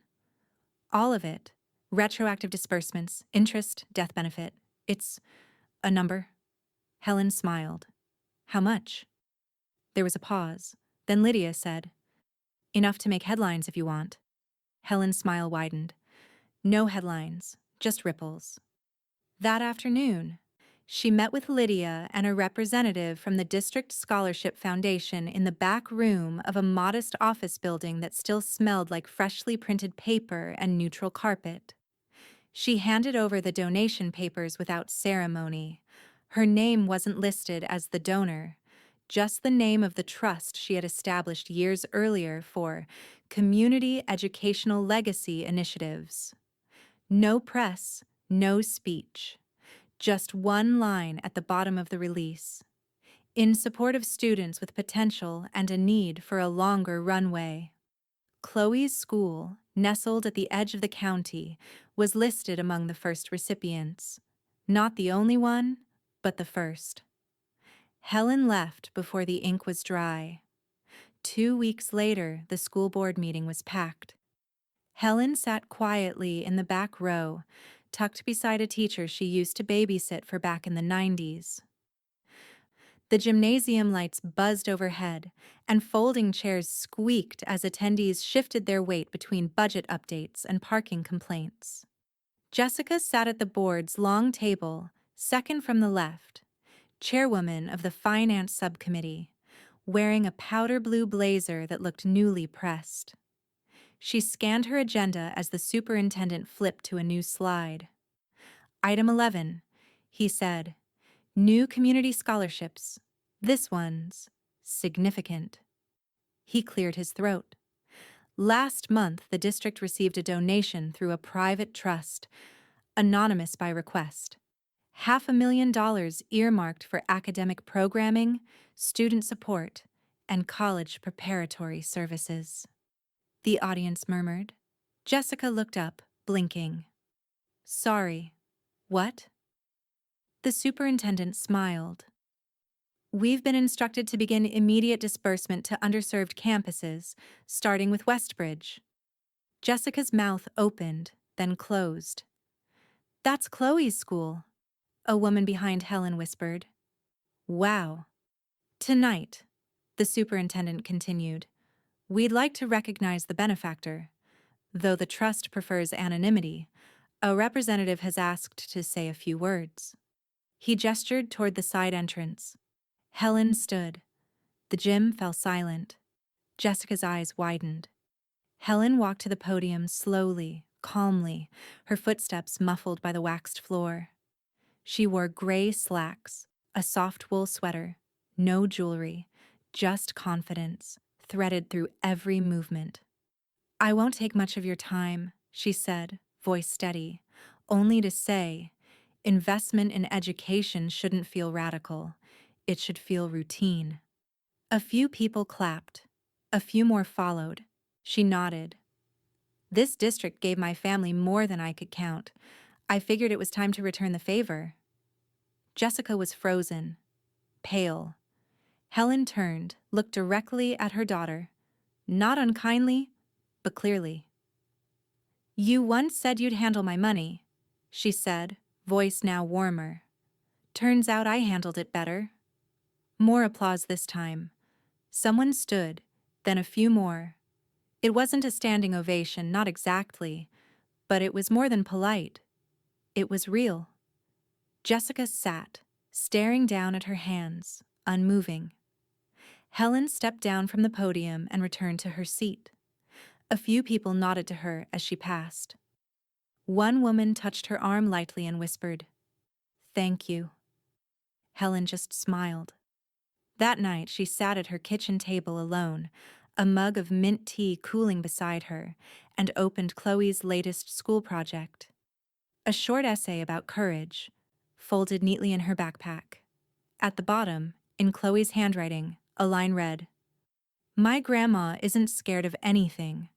All of it. Retroactive disbursements, interest, death benefit. It's a number. Helen smiled. How much? There was a pause. Then Lydia said, Enough to make headlines if you want. Helen's smile widened. No headlines, just ripples. That afternoon, she met with Lydia and a representative from the District Scholarship Foundation in the back room of a modest office building that still smelled like freshly printed paper and neutral carpet. She handed over the donation papers without ceremony. Her name wasn't listed as the donor, just the name of the trust she had established years earlier for Community Educational Legacy Initiatives. No press, no speech. Just one line at the bottom of the release. In support of students with potential and a need for a longer runway. Chloe's school, nestled at the edge of the county, was listed among the first recipients. Not the only one, but the first. Helen left before the ink was dry. 2 weeks later, the school board meeting was packed. Helen sat quietly in the back row, tucked beside a teacher she used to babysit for back in the 90s. The gymnasium lights buzzed overhead, and folding chairs squeaked as attendees shifted their weight between budget updates and parking complaints. Jessica sat at the board's long table, second from the left, chairwoman of the finance subcommittee, wearing a powder blue blazer that looked newly pressed. She scanned her agenda as the superintendent flipped to a new slide. Item 11, he said. New community scholarships. This one's significant. He cleared his throat. Last month, the district received a donation through a private trust, anonymous by request. $500,000 earmarked for academic programming, student support, and college preparatory services. The audience murmured. Jessica looked up, blinking. Sorry, what? The superintendent smiled. We've been instructed to begin immediate disbursement to underserved campuses, starting with Westbridge. Jessica's mouth opened, then closed. That's Chloe's school, a woman behind Helen whispered. Wow. Tonight, the superintendent continued, we'd like to recognize the benefactor. Though the trust prefers anonymity, a representative has asked to say a few words. He gestured toward the side entrance. Helen stood. The gym fell silent. Jessica's eyes widened. Helen walked to the podium slowly, calmly, her footsteps muffled by the waxed floor. She wore gray slacks, a soft wool sweater, no jewelry, just confidence, threaded through every movement. I won't take much of your time, she said, voice steady, only to say, investment in education shouldn't feel radical. It should feel routine. A few people clapped. A few more followed. She nodded. This district gave my family more than I could count. I figured it was time to return the favor. Jessica was frozen, pale. Helen turned, looked directly at her daughter, not unkindly, but clearly. You once said you'd handle my money, she said, voice now warmer. Turns out I handled it better. More applause this time. Someone stood, then a few more. It wasn't a standing ovation, not exactly, but it was more than polite. It was real. Jessica sat, staring down at her hands, unmoving. Helen stepped down from the podium and returned to her seat. A few people nodded to her as she passed. One woman touched her arm lightly and whispered, "Thank you." Helen just smiled. That night, she sat at her kitchen table alone, a mug of mint tea cooling beside her, and opened Chloe's latest school project. A short essay about courage, folded neatly in her backpack. At the bottom, in Chloe's handwriting, a line read, "My grandma isn't scared of anything.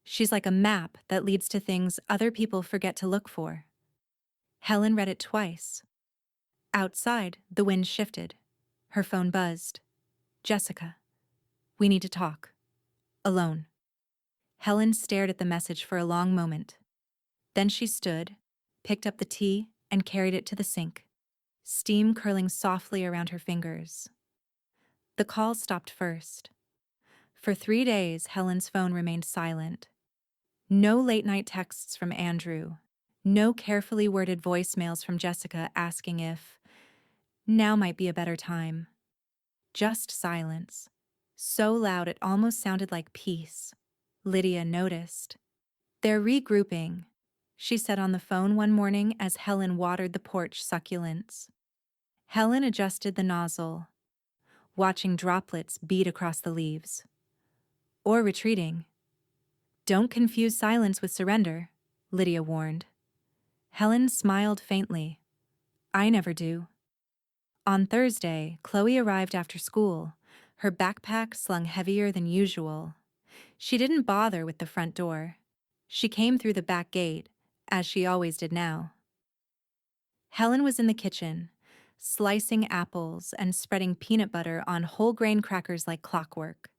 She's like a map that leads to things other people forget to look for." Helen read it twice. Outside, the wind shifted. Her phone buzzed. Jessica. We need to talk. Alone. Helen stared at the message for a long moment. Then she stood, picked up the tea, and carried it to the sink, steam curling softly around her fingers. The call stopped first. For 3 days, Helen's phone remained silent. No late-night texts from Andrew. No carefully worded voicemails from Jessica asking if now might be a better time. Just silence. So loud it almost sounded like peace. Lydia noticed. They're regrouping, she said on the phone one morning as Helen watered the porch succulents. Helen adjusted the nozzle, watching droplets bead across the leaves. Or retreating. Don't confuse silence with surrender, Lydia warned. Helen smiled faintly. I never do. On Thursday, Chloe arrived after school, her backpack slung heavier than usual. She didn't bother with the front door. She came through the back gate, as she always did now. Helen was in the kitchen, slicing apples and spreading peanut butter on whole grain crackers like clockwork.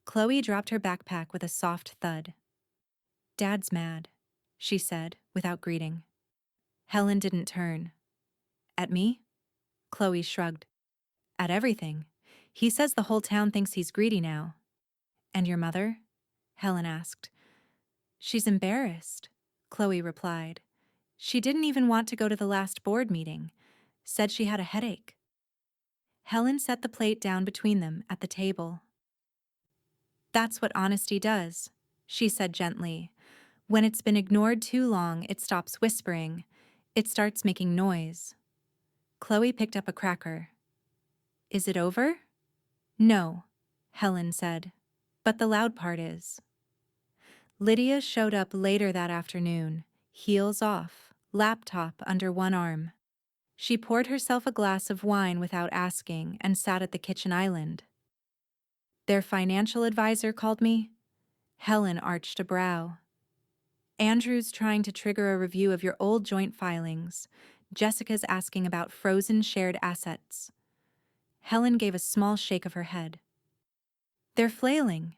Chloe dropped her backpack with a soft thud. Dad's mad, she said, without greeting. Helen didn't turn. At me? Chloe shrugged. At everything. He says the whole town thinks he's greedy now. And your mother? Helen asked. She's embarrassed, Chloe replied. She didn't even want to go to the last board meeting. Said she had a headache. Helen set the plate down between them at the table. That's what honesty does, she said gently. When it's been ignored too long, it stops whispering. It starts making noise. Chloe picked up a cracker. Is it over? No, Helen said. But the loud part is. Lydia showed up later that afternoon, heels off, laptop under one arm. She poured herself a glass of wine without asking and sat at the kitchen island. Their financial advisor called me. Helen arched a brow. Andrew's trying to trigger a review of your old joint filings. Jessica's asking about frozen shared assets. Helen gave a small shake of her head. They're flailing.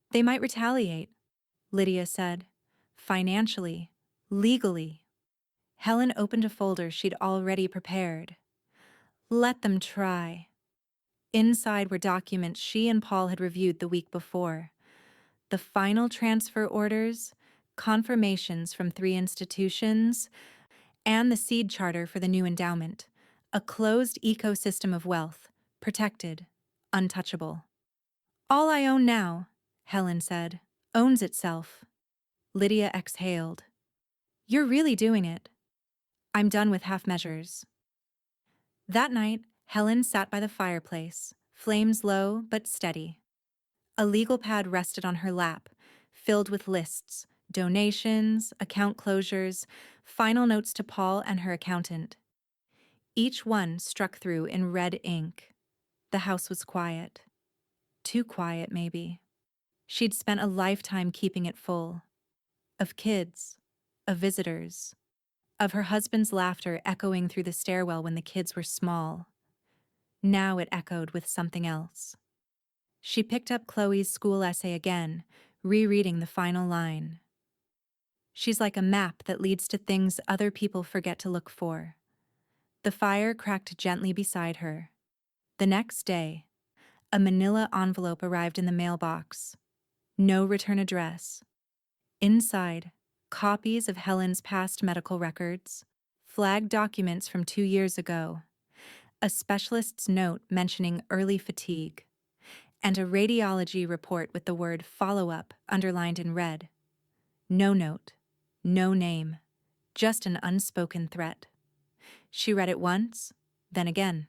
They might retaliate, Lydia said. Financially, legally. Helen opened a folder she'd already prepared. Let them try. Inside were documents she and Paul had reviewed the week before. The final transfer orders, confirmations from 3 institutions, and the seed charter for the new endowment, a closed ecosystem of wealth, protected, untouchable. All I own now, Helen said, owns itself. Lydia exhaled. You're really doing it. I'm done with half measures. That night, Helen sat by the fireplace, flames low but steady. A legal pad rested on her lap, filled with lists, donations, account closures, final notes to Paul and her accountant. Each one struck through in red ink. The house was quiet. Too quiet, maybe. She'd spent a lifetime keeping it full. Of kids, of visitors, of her husband's laughter echoing through the stairwell when the kids were small. Now it echoed with something else. She picked up Chloe's school essay again, rereading the final line. She's like a map that leads to things other people forget to look for. The fire cracked gently beside her. The next day, a manila envelope arrived in the mailbox. No return address. Inside, copies of Helen's past medical records, flagged documents from 2 years ago, a specialist's note mentioning early fatigue, and a radiology report with the word follow-up underlined in red. No note, no name, just an unspoken threat. She read it once, then again,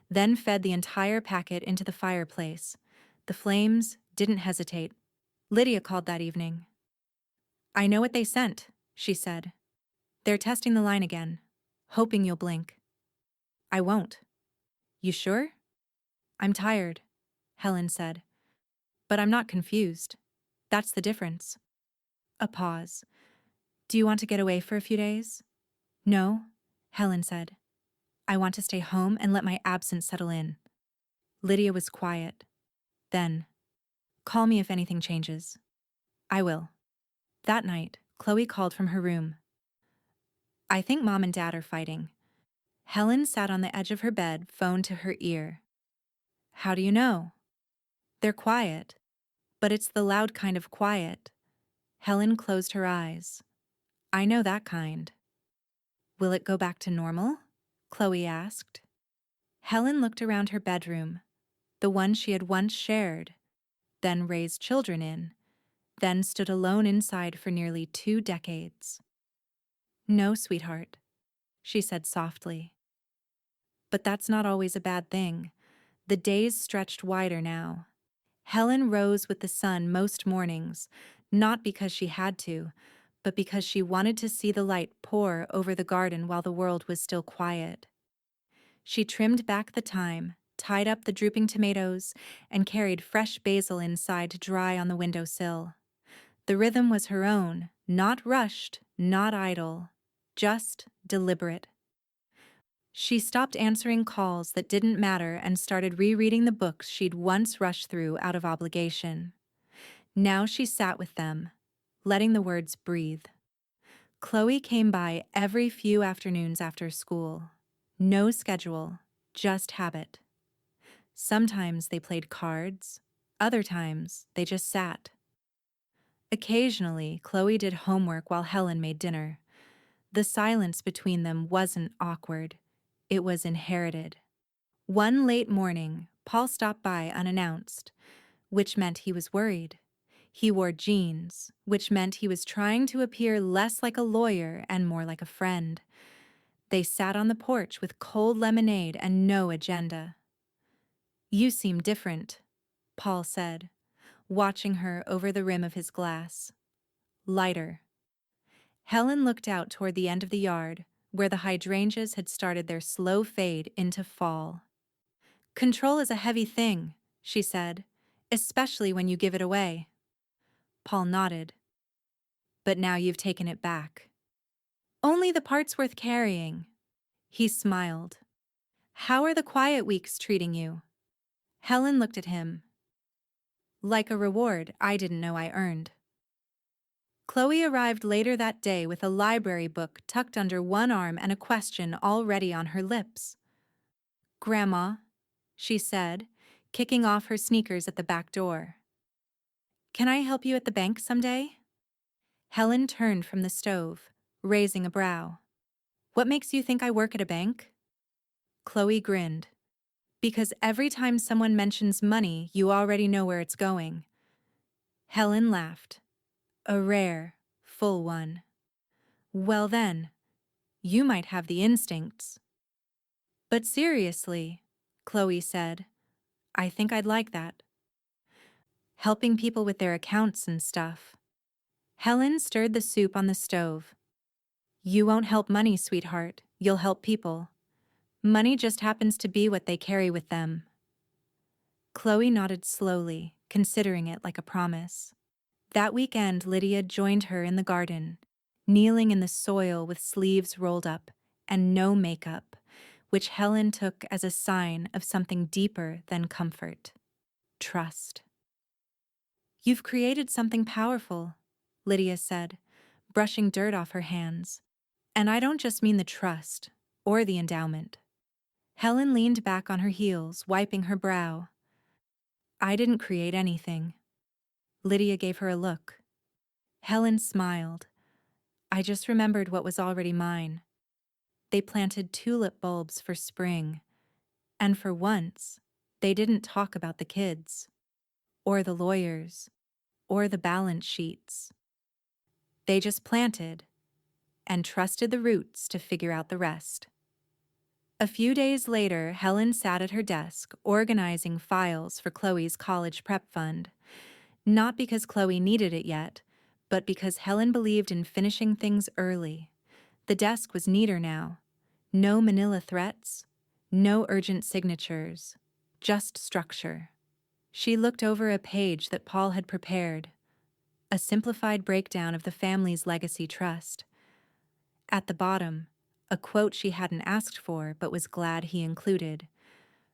then fed the entire packet into the fireplace. The flames didn't hesitate. Lydia called that evening. I know what they sent, she said. They're testing the line again, hoping you'll blink. I won't. You sure? I'm tired, Helen said. But I'm not confused. That's the difference. A pause. Do you want to get away for a few days? No, Helen said. I want to stay home and let my absence settle in. Lydia was quiet. Then, call me if anything changes. I will. That night, Chloe called from her room. I think Mom and Dad are fighting. Helen sat on the edge of her bed, phone to her ear. How do you know? They're quiet, but it's the loud kind of quiet. Helen closed her eyes. I know that kind. Will it go back to normal? Chloe asked. Helen looked around her bedroom, the one she had once shared, then raised children in, then stood alone inside for nearly 2 decades. No, sweetheart, she said softly. But that's not always a bad thing. The days stretched wider now. Helen rose with the sun most mornings, not because she had to, but because she wanted to see the light pour over the garden while the world was still quiet. She trimmed back the thyme, tied up the drooping tomatoes, and carried fresh basil inside to dry on the windowsill. The rhythm was her own, not rushed, not idle, just deliberate. She stopped answering calls that didn't matter and started rereading the books she'd once rushed through out of obligation. Now she sat with them, letting the words breathe. Chloe came by every few afternoons after school. No schedule, Just habit. Sometimes they played cards, other times they just sat. Occasionally, Chloe did homework while Helen made dinner. The silence between them wasn't awkward, it was inherited. One late morning, Paul stopped by unannounced, which meant he was worried. He wore jeans, which meant he was trying to appear less like a lawyer and more like a friend. They sat on the porch with cold lemonade and no agenda. "You seem different," Paul said, watching her over the rim of his glass. "Lighter." Helen looked out toward the end of the yard, where the hydrangeas had started their slow fade into fall. "Control is a heavy thing," she said, "especially when you give it away." Paul nodded. "But now you've taken it back." "Only the parts worth carrying." He smiled. "How are the quiet weeks treating you?" Helen looked at him. "Like a reward I didn't know I earned." Chloe arrived later that day with a library book tucked under one arm and a question already on her lips. "Grandma," she said, kicking off her sneakers at the back door, "can I help you at the bank someday?" Helen turned from the stove, raising a brow. "What makes you think I work at a bank?" Chloe grinned. "Because every time someone mentions money, you already know where it's going." Helen laughed. A rare, full one. "Well then, you might have the instincts." "But seriously," Chloe said, "I think I'd like that. Helping people with their accounts and stuff." Helen stirred the soup on the stove. "You won't help money, sweetheart. You'll help people. Money just happens to be what they carry with them." Chloe nodded slowly, considering it like a promise. That weekend, Lydia joined her in the garden, kneeling in the soil with sleeves rolled up and no makeup, which Helen took as a sign of something deeper than comfort. Trust. "You've created something powerful," Lydia said, brushing dirt off her hands. "And I don't just mean the trust or the endowment." Helen leaned back on her heels, wiping her brow. "I didn't create anything." Lydia gave her a look. Helen smiled. "I just remembered what was already mine." They planted tulip bulbs for spring, and for once, they didn't talk about the kids, or the lawyers, or the balance sheets. They just planted and trusted the roots to figure out the rest. A few days later, Helen sat at her desk, organizing files for Chloe's college prep fund. Not because Chloe needed it yet, but because Helen believed in finishing things early. The desk was neater now. No manila threats, no urgent signatures, just structure. She looked over a page that Paul had prepared, a simplified breakdown of the family's legacy trust. At the bottom, a quote she hadn't asked for but was glad he included.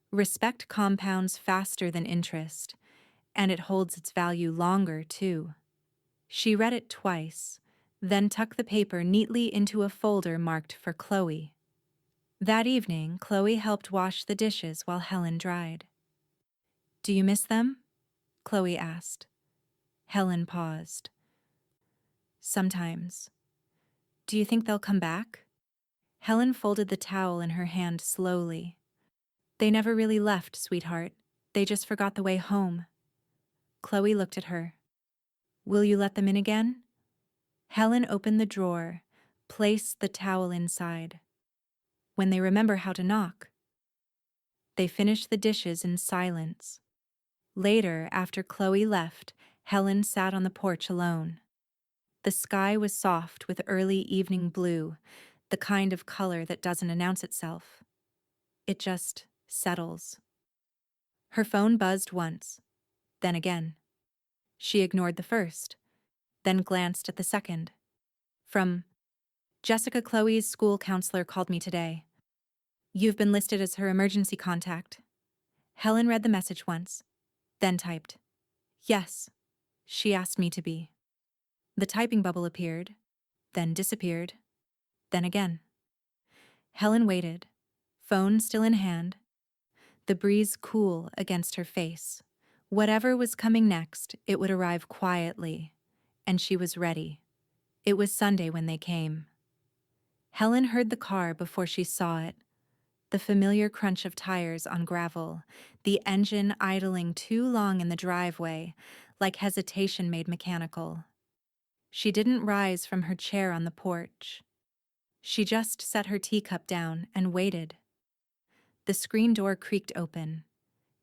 "Respect compounds faster than interest, and it holds its value longer, too." She read it twice, then tucked the paper neatly into a folder marked for Chloe. That evening, Chloe helped wash the dishes while Helen dried. "Do you miss them?" Chloe asked. Helen paused. "Sometimes." "Do you think they'll come back?" Helen folded the towel in her hand slowly. "They never really left, sweetheart. They just forgot the way home." Chloe looked at her. "Will you let them in again?" Helen opened the drawer, placed the towel inside. "When they remember how to knock." They finished the dishes in silence. Later, after Chloe left, Helen sat on the porch alone. The sky was soft with early evening blue, the kind of color that doesn't announce itself. It just settles. Her phone buzzed once, then again. She ignored the first, then glanced at the second. From Jessica, Chloe's school counselor called me today. You've been listed as her emergency contact. Helen read the message once, then typed, "Yes, she asked me to be." The typing bubble appeared, then disappeared, then again. Helen waited, phone still in hand, the breeze cool against her face. Whatever was coming next, it would arrive quietly, and she was ready. It was Sunday when they came. Helen heard the car before she saw it, the familiar crunch of tires on gravel, the engine idling too long in the driveway, like hesitation made mechanical. She didn't rise from her chair on the porch. She just set her teacup down and waited. The screen door creaked open.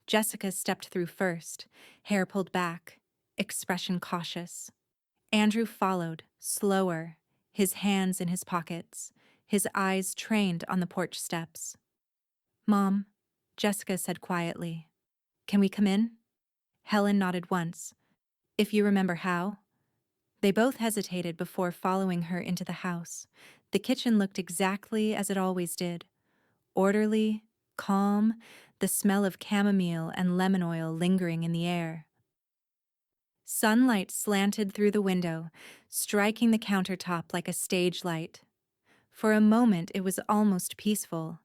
Jessica stepped through first, hair pulled back, expression cautious. Andrew followed, slower, his hands in his pockets, his eyes trained on the porch steps. "Mom," Jessica said quietly, "can we come in?" Helen nodded once. "If you remember how." They both hesitated before following her into the house. The kitchen looked exactly as it always did. Orderly, calm, the smell of chamomile and lemon oil lingering in the air. Sunlight slanted through the window, striking the countertop like a stage light. For a moment it was almost peaceful,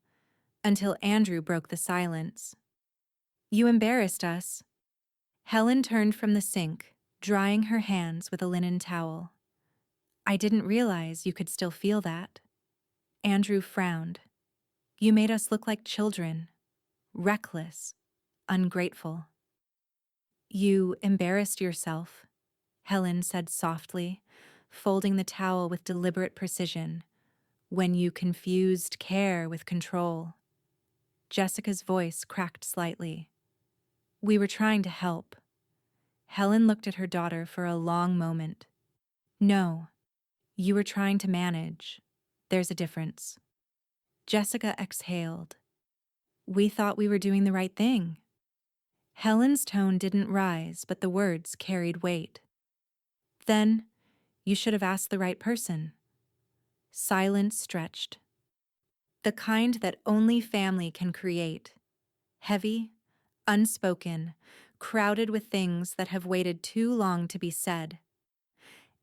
until Andrew broke the silence. "You embarrassed us." Helen turned from the sink, drying her hands with a linen towel. "I didn't realize you could still feel that." Andrew frowned. "You made us look like children, reckless, ungrateful." "You embarrassed yourself," Helen said softly, folding the towel with deliberate precision, "when you confused care with control." Jessica's voice cracked slightly. "We were trying to help." Helen looked at her daughter for a long moment. "No, you were trying to manage. There's a difference." Jessica exhaled. "We thought we were doing the right thing." Helen's tone didn't rise, but the words carried weight. "Then, you should have asked the right person." Silence stretched. The kind that only family can create. Heavy, unspoken, crowded with things that have waited too long to be said.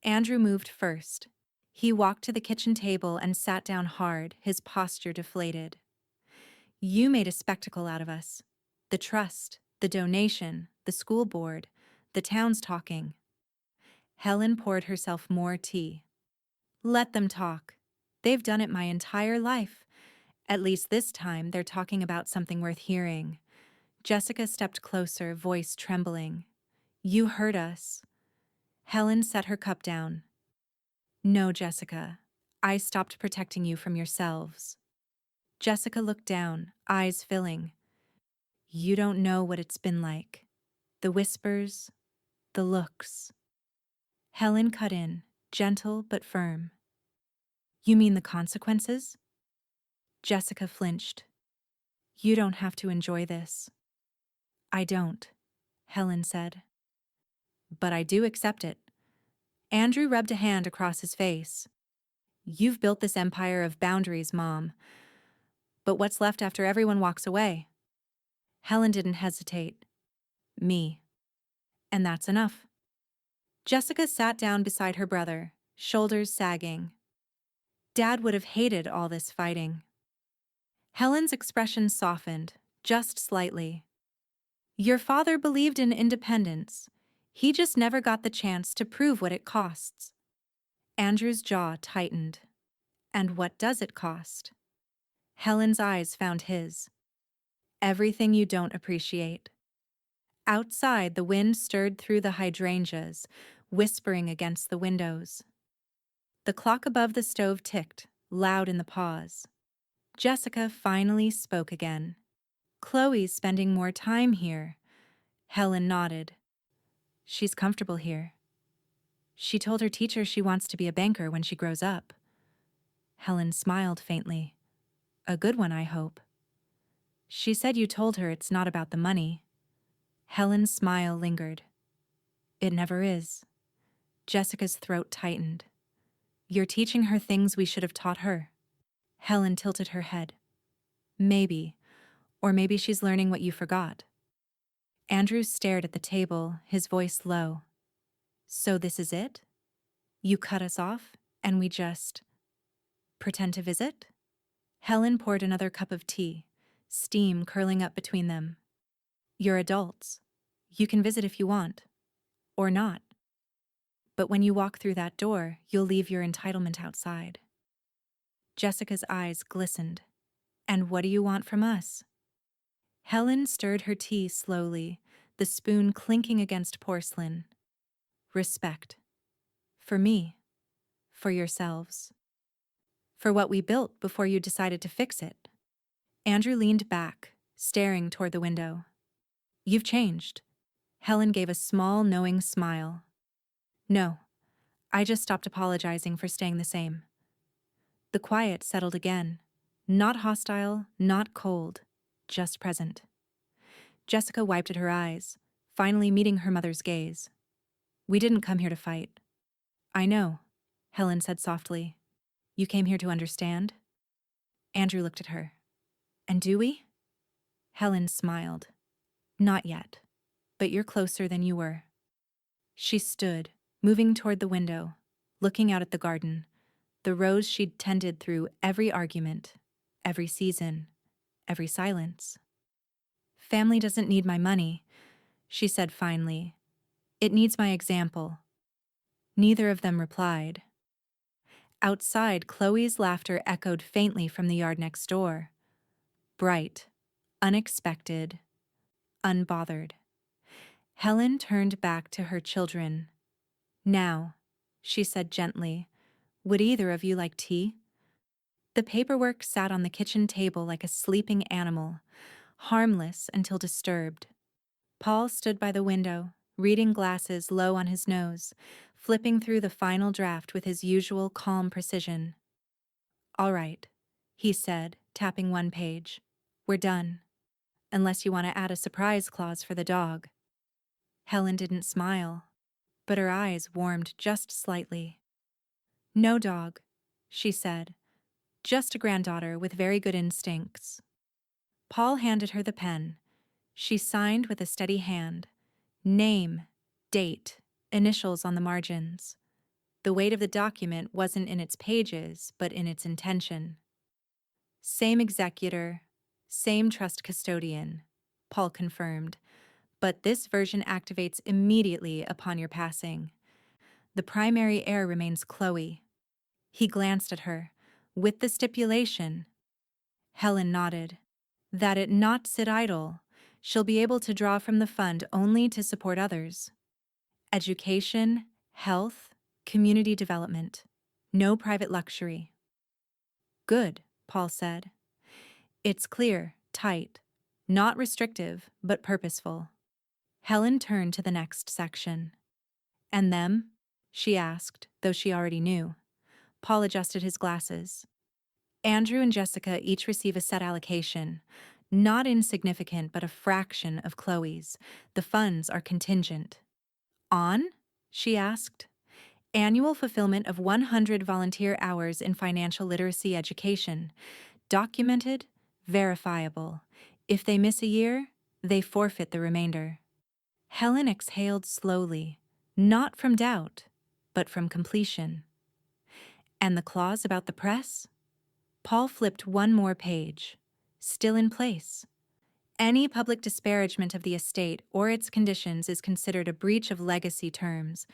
Andrew moved first. He walked to the kitchen table and sat down hard, his posture deflated. "You made a spectacle out of us. The trust, the donation, the school board, the town's talking." Helen poured herself more tea. "Let them talk. They've done it my entire life. At least this time they're talking about something worth hearing." Jessica stepped closer, voice trembling. "You hurt us." Helen set her cup down. "No, Jessica. I stopped protecting you from yourselves." Jessica looked down, eyes filling. "You don't know what it's been like. The whispers, the looks." Helen cut in, gentle but firm. "You mean the consequences?" Jessica flinched. "You don't have to enjoy this." "I don't," Helen said. "But I do accept it." Andrew rubbed a hand across his face. "You've built this empire of boundaries, Mom. But what's left after everyone walks away?" Helen didn't hesitate. "Me. And that's enough." Jessica sat down beside her brother, shoulders sagging. "Dad would have hated all this fighting." Helen's expression softened, just slightly. "Your father believed in independence. He just never got the chance to prove what it costs." Andrew's jaw tightened. "And what does it cost?" Helen's eyes found his. "Everything you don't appreciate." Outside, the wind stirred through the hydrangeas, whispering against the windows. The clock above the stove ticked, loud in the pause. Jessica finally spoke again. "Chloe's spending more time here." Helen nodded. "She's comfortable here. She told her teacher she wants to be a banker when she grows up." Helen smiled faintly. "A good one, I hope." "She said you told her it's not about the money." Helen's smile lingered. "It never is." Jessica's throat tightened. "You're teaching her things we should have taught her." Helen tilted her head. "Maybe. Or maybe she's learning what you forgot." Andrew stared at the table, his voice low. "So this is it? You cut us off, and we just pretend to visit?" Helen poured another cup of tea, steam curling up between them. You're adults. You can visit if you want. Or not. But when you walk through that door, you'll leave your entitlement outside. Jessica's eyes glistened. And what do you want from us? Helen stirred her tea slowly, the spoon clinking against porcelain. Respect. For me. For yourselves. For what we built before you decided to fix it. Andrew leaned back, staring toward the window. You've changed. Helen gave a small, knowing smile. No, I just stopped apologizing for staying the same. The quiet settled again. Not hostile, not cold, just present. Jessica wiped at her eyes, finally meeting her mother's gaze. We didn't come here to fight. I know, Helen said softly. You came here to understand? Andrew looked at her. And do we? Helen smiled. Not yet, but you're closer than you were. She stood, moving toward the window, looking out at the garden, the rows she'd tended through every argument, every season, every silence. Family doesn't need my money, she said finally. It needs my example. Neither of them replied. Outside, Chloe's laughter echoed faintly from the yard next door. Bright, unexpected, unbothered. Helen turned back to her children. Now, she said gently, would either of you like tea? The paperwork sat on the kitchen table like a sleeping animal, harmless until disturbed. Paul stood by the window, reading glasses low on his nose, flipping through the final draft with his usual calm precision. All right, he said, tapping one page. We're done. Unless you want to add a surprise clause for the dog. Helen didn't smile, but her eyes warmed just slightly. No dog, she said. Just a granddaughter with very good instincts. Paul handed her the pen. She signed with a steady hand. Name, date, initials on the margins. The weight of the document wasn't in its pages, but in its intention. Same executor, same trust custodian, Paul confirmed, but this version activates immediately upon your passing. The primary heir remains Chloe. He glanced at her, with the stipulation. Helen nodded. That it not sit idle. She'll be able to draw from the fund only to support others. Education, health, community development. No private luxury. Good, Paul said. It's clear, tight, not restrictive, but purposeful. Helen turned to the next section. And them? She asked, though she already knew. Paul adjusted his glasses. Andrew and Jessica each receive a set allocation. Not insignificant, but a fraction of Chloe's. The funds are contingent. On? She asked. Annual fulfillment of 100 volunteer hours in financial literacy education. Documented, verifiable. If they miss a year, they forfeit the remainder. Helen exhaled slowly, not from doubt, but from completion. And the clause about the press? Paul flipped one more page. Still in place. Any public disparagement of the estate or its conditions is considered a breach of legacy terms.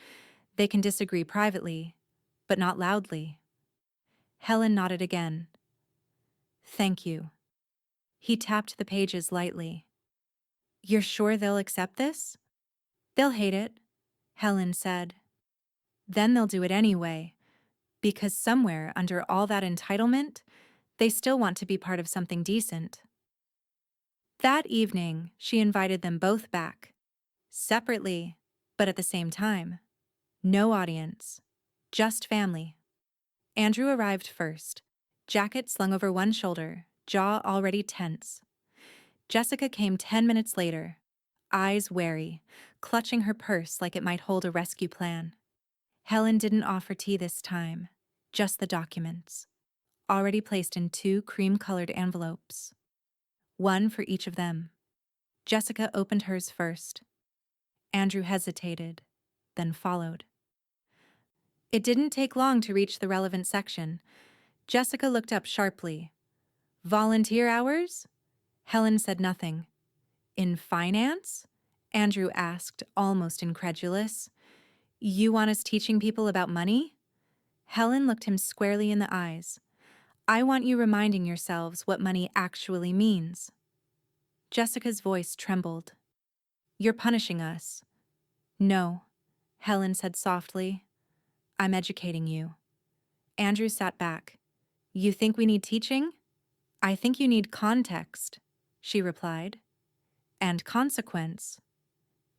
They can disagree privately, but not loudly. Helen nodded again. Thank you. He tapped the pages lightly. You're sure they'll accept this? They'll hate it, Helen said. Then they'll do it anyway, because somewhere under all that entitlement, they still want to be part of something decent. That evening, she invited them both back, separately, but at the same time. No audience, just family. Andrew arrived first, jacket slung over one shoulder, jaw already tense. Jessica came 10 minutes later, eyes wary, clutching her purse like it might hold a rescue plan. Helen didn't offer tea this time, just the documents, already placed in 2 cream-colored envelopes. One for each of them. Jessica opened hers first. Andrew hesitated, then followed. It didn't take long to reach the relevant section. Jessica looked up sharply. Volunteer hours? Helen said nothing. In finance? Andrew asked, almost incredulous. You want us teaching people about money? Helen looked him squarely in the eyes. I want you reminding yourselves what money actually means. Jessica's voice trembled. You're punishing us. No, Helen said softly. I'm educating you. Andrew sat back. You think we need teaching? I think you need context, she replied. And consequence.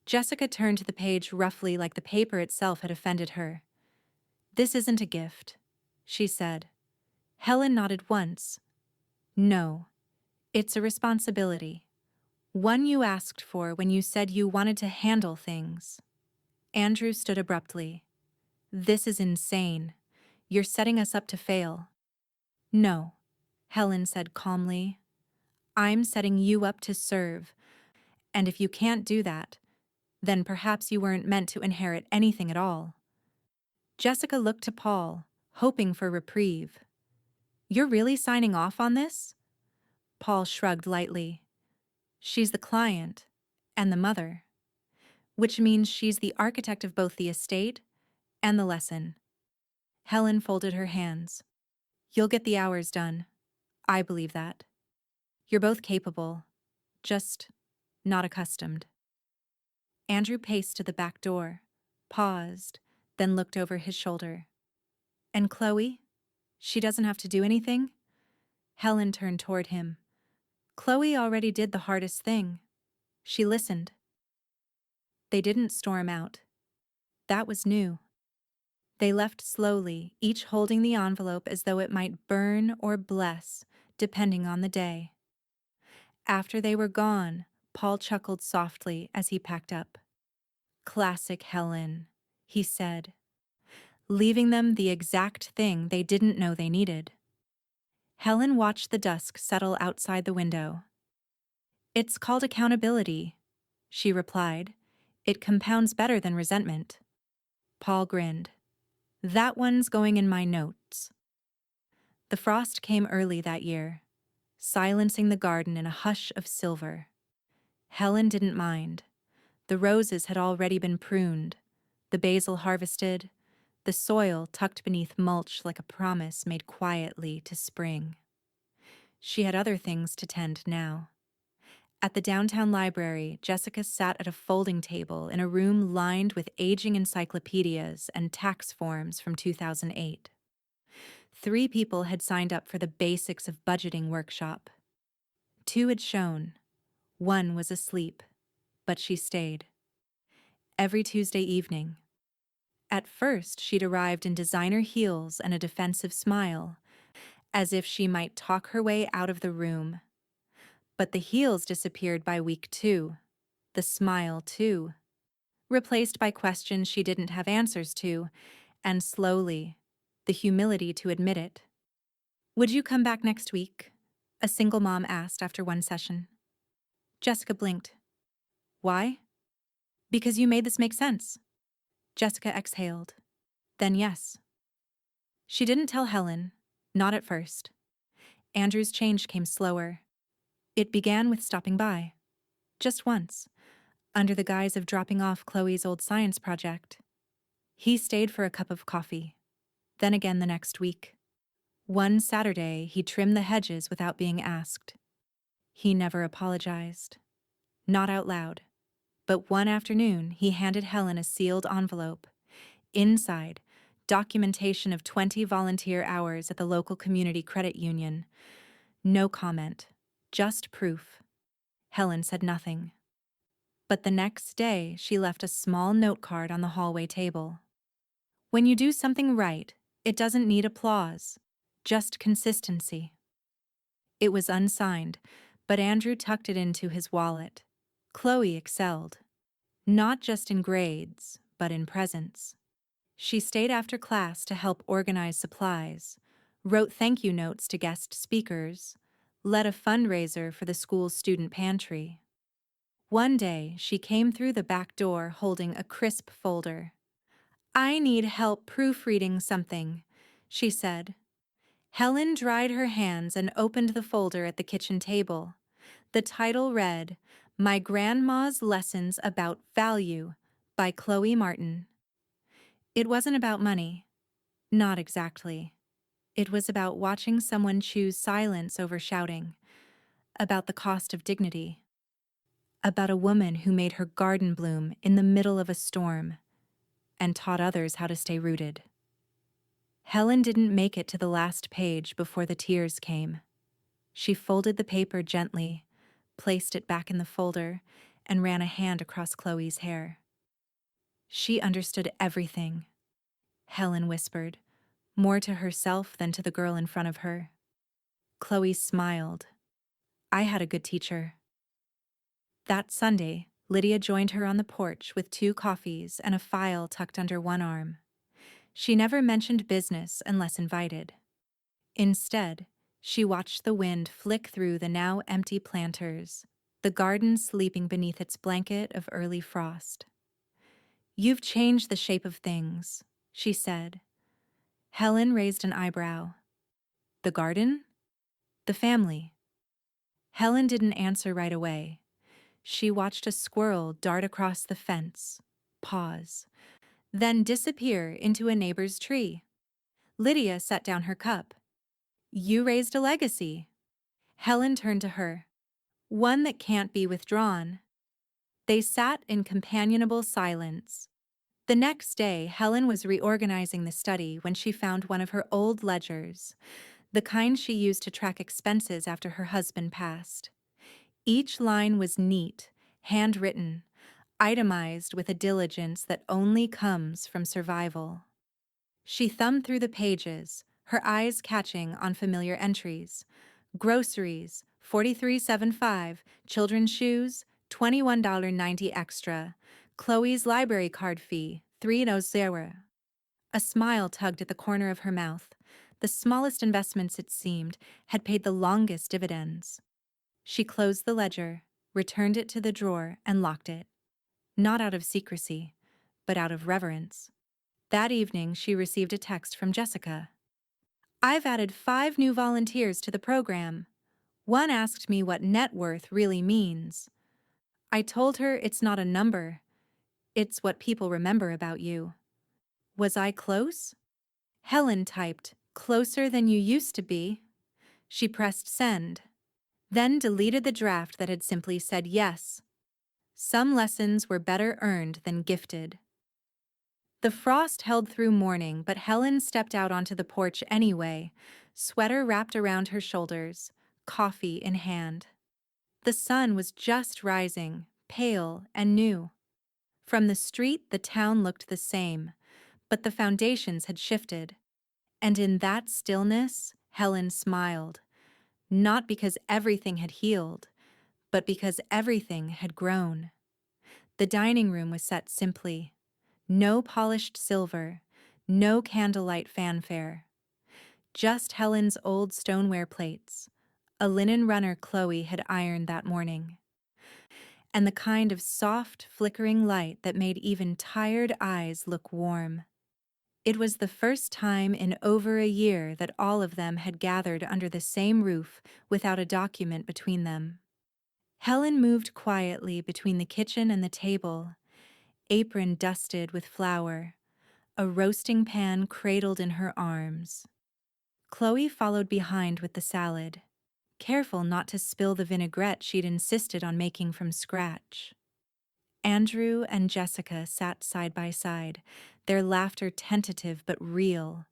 Jessica turned to the page roughly like the paper itself had offended her. This isn't a gift, she said. Helen nodded once. No, it's a responsibility. One you asked for when you said you wanted to handle things. Andrew stood abruptly. This is insane. You're setting us up to fail. No, Helen said calmly. I'm setting you up to serve. And if you can't do that, then perhaps you weren't meant to inherit anything at all. Jessica looked to Paul, hoping for reprieve. You're really signing off on this? Paul shrugged lightly. She's the client and the mother, which means she's the architect of both the estate and the lesson. Helen folded her hands. You'll get the hours done. I believe that. You're both capable, just not accustomed. Andrew paced to the back door, paused, then looked over his shoulder. And Chloe? She doesn't have to do anything? Helen turned toward him. Chloe already did the hardest thing. She listened. They didn't storm out. That was new. They left slowly, each holding the envelope as though it might burn or bless, depending on the day. After they were gone, Paul chuckled softly as he packed up. Classic Helen, he said, leaving them the exact thing they didn't know they needed. Helen watched the dusk settle outside the window. It's called accountability, she replied. It compounds better than resentment. Paul grinned. That one's going in my notes. The frost came early that year, silencing the garden in a hush of silver. Helen didn't mind. The roses had already been pruned, the basil harvested, the soil tucked beneath mulch like a promise made quietly to spring. She had other things to tend now. At the downtown library, Jessica sat at a folding table in a room lined with aging encyclopedias and tax forms from 2008. 3 people had signed up for the Basics of Budgeting workshop. 2 had shown. 1 was asleep, but she stayed. Every Tuesday evening. At first, she'd arrived in designer heels and a defensive smile, as if she might talk her way out of the room. But the heels disappeared by week 2, the smile too, replaced by questions she didn't have answers to, and slowly, the humility to admit it. Would you come back next week? A single mom asked after one session. Jessica blinked. Why? Because you made this make sense. Jessica exhaled. Then yes. She didn't tell Helen, not at first. Andrew's change came slower. It began with stopping by. Just once, under the guise of dropping off Chloe's old science project. He stayed for a cup of coffee, then again the next week. One Saturday, he trimmed the hedges without being asked. He never apologized. Not out loud. But one afternoon, he handed Helen a sealed envelope. Inside, documentation of 20 volunteer hours at the local community credit union. No comment, just proof. Helen said nothing. But the next day, she left a small note card on the hallway table. When you do something right, it doesn't need applause, just consistency. It was unsigned, but Andrew tucked it into his wallet. Chloe excelled, not just in grades, but in presence. She stayed after class to help organize supplies, wrote thank you notes to guest speakers, led a fundraiser for the school's student pantry. One day, she came through the back door holding a crisp folder. I need help proofreading something, she said. Helen dried her hands and opened the folder at the kitchen table. The title read, My Grandma's Lessons About Value by Chloe Martin. It wasn't about money. Not exactly. It was about watching someone choose silence over shouting, about the cost of dignity, about a woman who made her garden bloom in the middle of a storm and taught others how to stay rooted. Helen didn't make it to the last page before the tears came. She folded the paper gently, placed it back in the folder, and ran a hand across Chloe's hair. She understood everything, Helen whispered, more to herself than to the girl in front of her. Chloe smiled. I had a good teacher. That Sunday, Lydia joined her on the porch with 2 coffees and a file tucked under one arm. She never mentioned business unless invited. Instead, she watched the wind flick through the now empty planters, the garden sleeping beneath its blanket of early frost. You've changed the shape of things, she said. Helen raised an eyebrow. The garden? The family. Helen didn't answer right away. She watched a squirrel dart across the fence, pause, then disappear into a neighbor's tree. Lydia set down her cup. You raised a legacy. Helen turned to her. One that can't be withdrawn. They sat in companionable silence. The next day, Helen was reorganizing the study when she found one of her old ledgers, the kind she used to track expenses after her husband passed. Each line was neat, handwritten, itemized with a diligence that only comes from survival. She thumbed through the pages, her eyes catching on familiar entries. Groceries, $43.75, children's shoes, $21.90 extra, Chloe's library card fee, $3.00. A smile tugged at the corner of her mouth. The smallest investments, it seemed, had paid the longest dividends. She closed the ledger, returned it to the drawer, and locked it. Not out of secrecy, but out of reverence. That evening, she received a text from Jessica. I've added 5 new volunteers to the program. One asked me what net worth really means. I told her it's not a number. It's what people remember about you. Was I close? Helen typed, closer than you used to be. She pressed send, then deleted the draft that had simply said yes. Some lessons were better earned than gifted. The frost held through morning, but Helen stepped out onto the porch anyway, sweater wrapped around her shoulders, coffee in hand. The sun was just rising, pale and new. From the street, the town looked the same, but the foundations had shifted. And in that stillness, Helen smiled, not because everything had healed, but because everything had grown. The dining room was set simply. No polished silver, no candlelight fanfare. Just Helen's old stoneware plates, a linen runner Chloe had ironed that morning, and the kind of soft, flickering light that made even tired eyes look warm. It was the first time in over a year that all of them had gathered under the same roof without a document between them. Helen moved quietly between the kitchen and the table, apron dusted with flour, a roasting pan cradled in her arms. Chloe followed behind with the salad, careful not to spill the vinaigrette she'd insisted on making from scratch. Andrew and Jessica sat side by side, their laughter tentative but real,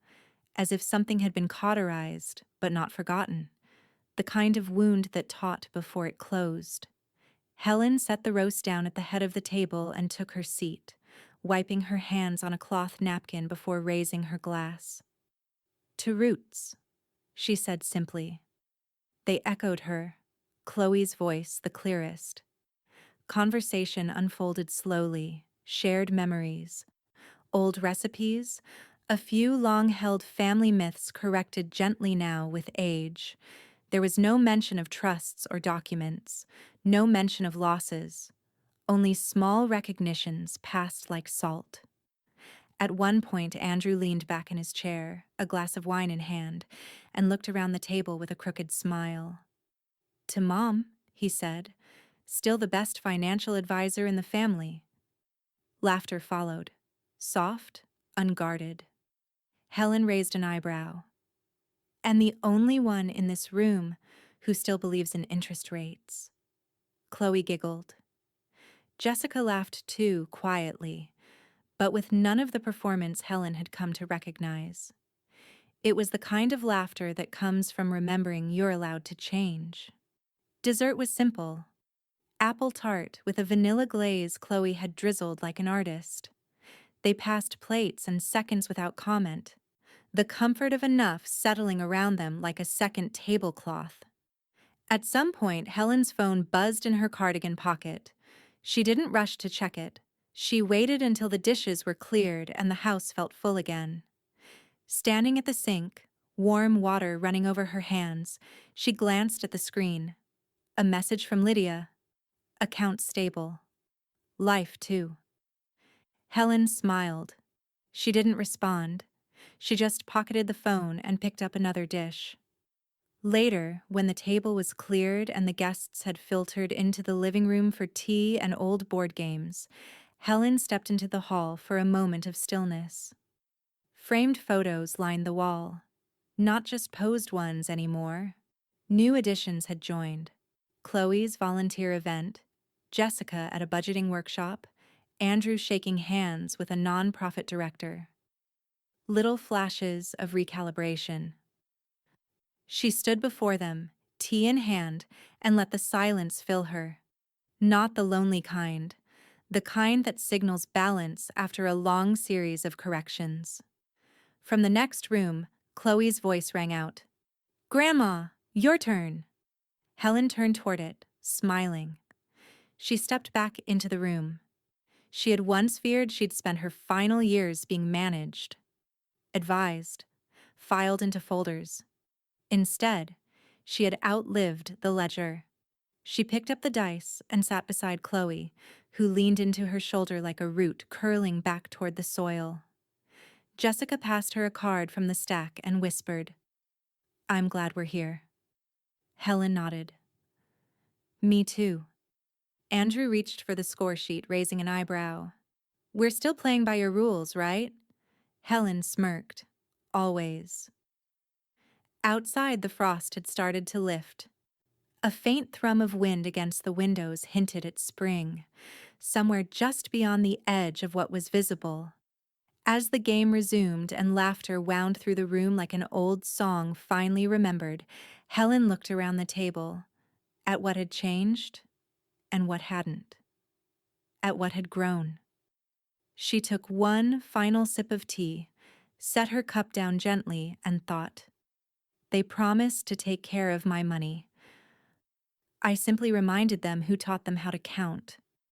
as if something had been cauterized but not forgotten, the kind of wound that taught before it closed. Helen set the roast down at the head of the table and took her seat, wiping her hands on a cloth napkin before raising her glass. To roots, she said simply. They echoed her, Chloe's voice the clearest. Conversation unfolded slowly, shared memories, old recipes, a few long-held family myths corrected gently now with age. There was no mention of trusts or documents, no mention of losses, only small recognitions passed like salt. At one point, Andrew leaned back in his chair, a glass of wine in hand, and looked around the table with a crooked smile. To Mom, he said, still the best financial advisor in the family. Laughter followed, soft, unguarded. Helen raised an eyebrow. And the only one in this room who still believes in interest rates. Chloe giggled. Jessica laughed too, quietly, but with none of the performance Helen had come to recognize. It was the kind of laughter that comes from remembering you're allowed to change. Dessert was simple. Apple tart with a vanilla glaze Chloe had drizzled like an artist. They passed plates and seconds without comment, the comfort of enough settling around them like a second tablecloth. At some point, Helen's phone buzzed in her cardigan pocket. She didn't rush to check it. She waited until the dishes were cleared and the house felt full again. Standing at the sink, warm water running over her hands, she glanced at the screen. A message from Lydia. Account stable. Life, too. Helen smiled. She didn't respond. She just pocketed the phone and picked up another dish. Later, when the table was cleared and the guests had filtered into the living room for tea and old board games, Helen stepped into the hall for a moment of stillness. Framed photos lined the wall. Not just posed ones anymore. New additions had joined. Chloe's volunteer event, Jessica at a budgeting workshop, Andrew shaking hands with a nonprofit director. Little flashes of recalibration. She stood before them, tea in hand, and let the silence fill her. Not the lonely kind, the kind that signals balance after a long series of corrections. From the next room, Chloe's voice rang out. "Grandma, your turn." Helen turned toward it, smiling. She stepped back into the room. She had once feared she'd spend her final years being managed, advised, filed into folders. Instead, she had outlived the ledger. She picked up the dice and sat beside Chloe, who leaned into her shoulder like a root curling back toward the soil. Jessica passed her a card from the stack and whispered, "I'm glad we're here." Helen nodded. "Me too." Andrew reached for the score sheet, raising an eyebrow. "We're still playing by your rules, right?" Helen smirked. "Always." Outside, the frost had started to lift. A faint thrum of wind against the windows hinted at spring, somewhere just beyond the edge of what was visible. As the game resumed and laughter wound through the room like an old song finally remembered, Helen looked around the table, at what had changed and what hadn't, at what had grown. She took one final sip of tea, set her cup down gently, and thought, "They promised to take care of my money. I simply reminded them who taught them how to count."